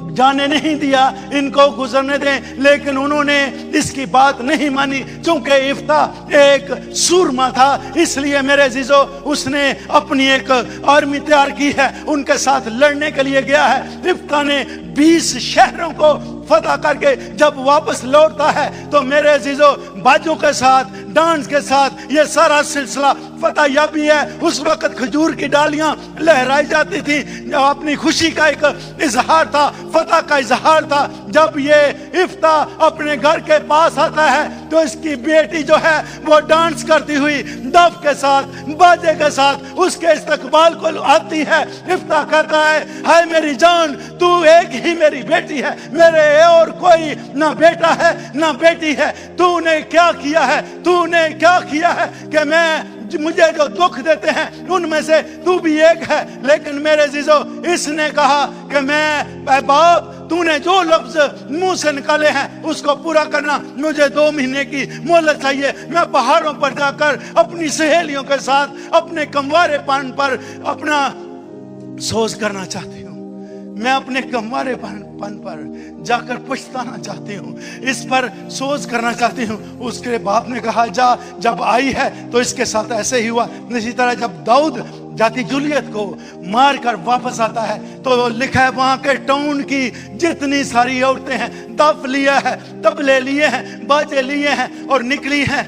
जाने नहीं दिया, इनको गुजरने दें। लेकिन उन्होंने इसकी बात नहीं मानी। चूंकि इफ्ता एक सूरमा था, इसलिए मेरे अजीजों उसने अपनी एक आर्मी तैयार की है, उनके साथ लड़ने के लिए गया है। इफ्ता ने 20 शहरों को फतह करके जब वापस लौटता है तो मेरे अजीजों बाजों के साथ, डांस के साथ ये सारा सिलसिला फतह याबी है। उस वक्त खजूर की डालियां लहराई जाती थी, अपनी खुशी का एक इजहार था, फतह का इजहार था। जब ये इफ्ता अपने घर के पास आता है तो इसकी बेटी जो है वो डांस करती हुई दफ के साथ, बाजे के साथ उसके इस्तकबाल को आती है। इफ्ता कहता है, हाय मेरी जान, तू एक ही मेरी बेटी है, मेरे और कोई ना बेटा है ना बेटी है। तूने क्या किया है, तूने क्या किया है कि मुझे जो दुख देते हैं उनमें से तू भी एक है। लेकिन मेरे अजीजों इसने कहा कि मैं बाप, तूने जो लफ्ज मुंह से निकाले हैं उसको पूरा करना, मुझे 2 महीने की मोहलत चाहिए। मैं पहाड़ों पर जाकर अपनी सहेलियों के साथ अपने कमवारेपन पर अपना सोच करना चाहती हूँ। मैं अपने कमवारेपन पर जाकर पछताना चाहती हूँ, इस पर सोच करना चाहती हूँ। उसके बाप ने कहा, जा, जब आई है तो इसके साथ ऐसे ही हुआ। इसी तरह जब दाऊद जाति जूलियत को मार कर वापस आता है तो लिखा है वहां के टाउन की जितनी सारी औरतें हैं, दफ लिया है, तबले लिए हैं, बाजे लिए हैं और निकली हैं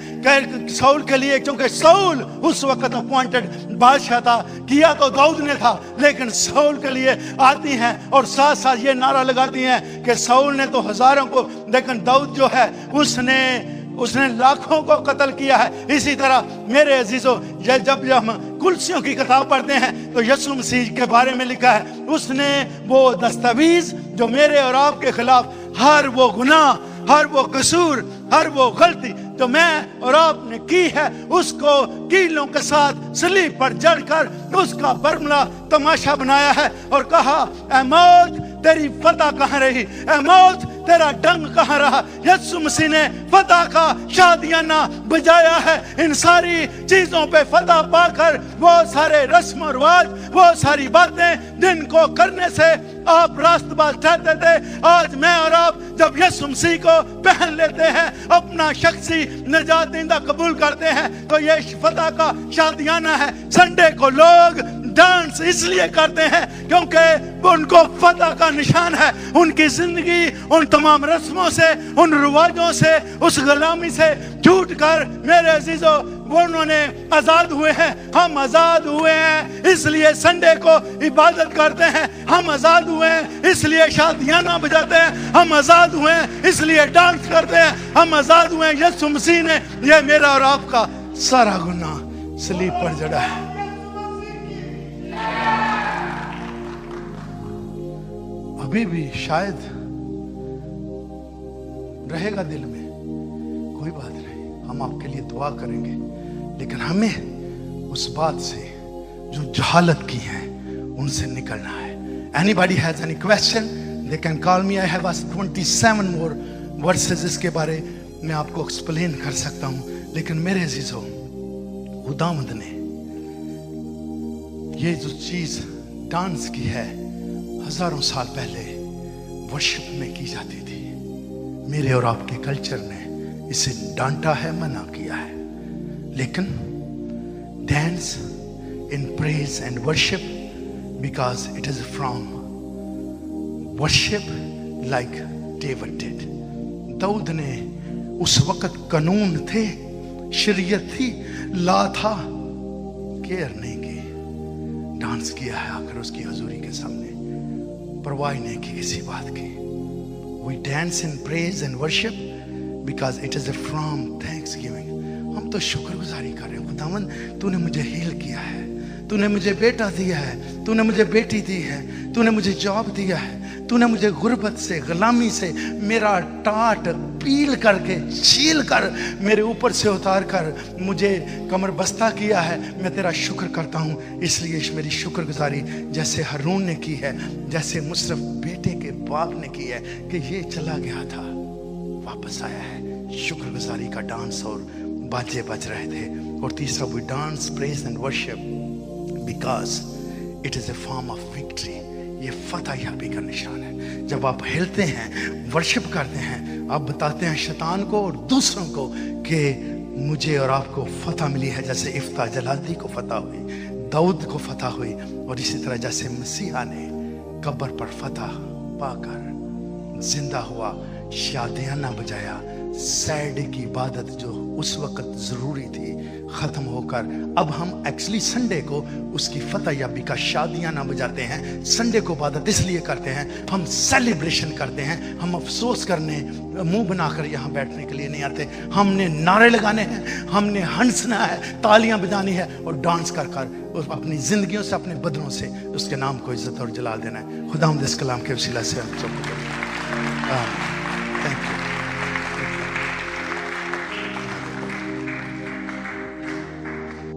साउल के लिए। क्योंकि साउल उस वक्त अपॉइंटेड बादशाह था, किया तो दाऊद ने था, लेकिन साउल के लिए आती हैं और साथ साथ ये नारा लगाती हैं कि साउल ने तो हजारों को, लेकिन दाऊद जो है उसने लाखों को कत्ल किया है। इसी तरह मेरे अजीजों जब हम कुलसियों की किताब पढ़ते हैं तो यीशु मसीह के बारे में लिखा है, उसने वो दस्तावेज जो मेरे और आपके खिलाफ हर वो गुनाह, हर वो कसूर, हर वो गलती जो मैं और आपने की है उसको कीलों के साथ सलीब पर जड़कर उसका बरमला तमाशा बनाया है और कहा, ऐ मौत तेरी फतह कहाँ रही, ऐ मौत तेरा डंग कहाँ रहा। यीशु मसीह ने फतह का शादियाना बजाया है। इन सारी चीजों पे फतह पाकर वो सारे रस्म और रिवाज, वो सारी बातें जिनको करने से आप रास्तबाज चाहते थे, आज मैं और आप जब यीशु मसीह को पहन लेते हैं, अपना शख्सी निजात दींदा कबूल करते हैं, तो ये फतह का शादियाना है। संडे को लोग डांस इसलिए करते हैं क्योंकि उनको फतह का निशान है। उनकी जिंदगी उन तमाम रस्मों से, उन रिवाजों से, उस गुलामी से छूट कर मेरे अजीजों वो उन्होंने आजाद हुए हैं। हम आजाद हुए हैं इसलिए संडे को इबादत करते हैं, हम आजाद हुए हैं इसलिए शादियाना बजाते हैं, हम आजाद हुए हैं इसलिए डांस करते हैं, हम आजाद हुए हैं। यीशु मसीह ने ये मेरा और आपका सारा गुनाह सलीब पर जड़ा है। अभी भी शायद रहेगा दिल में, कोई बात नहीं, हम आपके लिए दुआ करेंगे, लेकिन हमें उस बात से जो जहालत की है उनसे निकलना है। Anybody has any question? They can call me. I have 27 more verses इसके बारे में आपको एक्सप्लेन कर सकता हूँ। लेकिन मेरे अजीजों, खुदावंद ने ये जो चीज डांस की है हजारों साल पहले वर्शिप में की जाती थी। मेरे और आपके कल्चर ने इसे डांटा है, मना किया है। लेकिन dance in praise and worship because it is from worship like David did. Dawood ने उस वक्त कानून थे, शरीयत थी, ला था, केयर नहीं की, डांस किया है आकर उसकी हजूरी के सामने, परवाह नहीं की किसी बात की। We dance in praise and worship because it is from thanksgiving. हम तो शुक्रगुजारी कर रहे हैं। खुदावंद तूने मुझे हील किया है, तूने मुझे बेटा दिया है, तूने मुझे बेटी दी है, तूने मुझे जॉब दिया है, तूने मुझे गुर्बत से, गुलामी से मेरा टाट पील करके, छील कर मेरे ऊपर से उतार कर मुझे कमर बस्ता किया है। मैं तेरा शुक्र करता हूँ। इसलिए मेरी शुक्रगुजारी जैसे हारून ने की है, जैसे मुशर्रफ बेटे के बाप ने की है कि ये चला गया था, वापस आया है। शुक्रगुजारी का डांस और बाजे बज रहे थे। और तीसरा, we dance, praise and worship because it is a form of victory. ये फतह याबी का निशान है। जब आप हिलते हैं, वर्शिप करते हैं, आप बताते हैं शैतान को और दूसरों को कि मुझे और आपको फतह मिली है, जैसे इफ्ता जलादी को फतह हुई, दाऊद को फतह हुई, और इसी तरह जैसे मसीहा ने कब्र पर फतह पाकर जिंदा हुआ, शादियाना बजाया, सैड की इबादत जो उस वक्त ज़रूरी थी ख़त्म होकर अब हम एक्चुअली संडे को उसकी फतह याबी का शादियाना बजाते हैं। संडे को इबादत इसलिए करते हैं, हम सेलिब्रेशन करते हैं। हम अफसोस करने, मुंह बनाकर यहाँ बैठने के लिए नहीं आते। हमने नारे लगाने हैं, हमने हंसना है, तालियां बजानी है और डांस कर कर अपनी ज़िंदगियों से, अपने बदनों से उसके नाम को इज्जत और जलाल देना है। खुदा इस कलाम के वसीला से हम सबको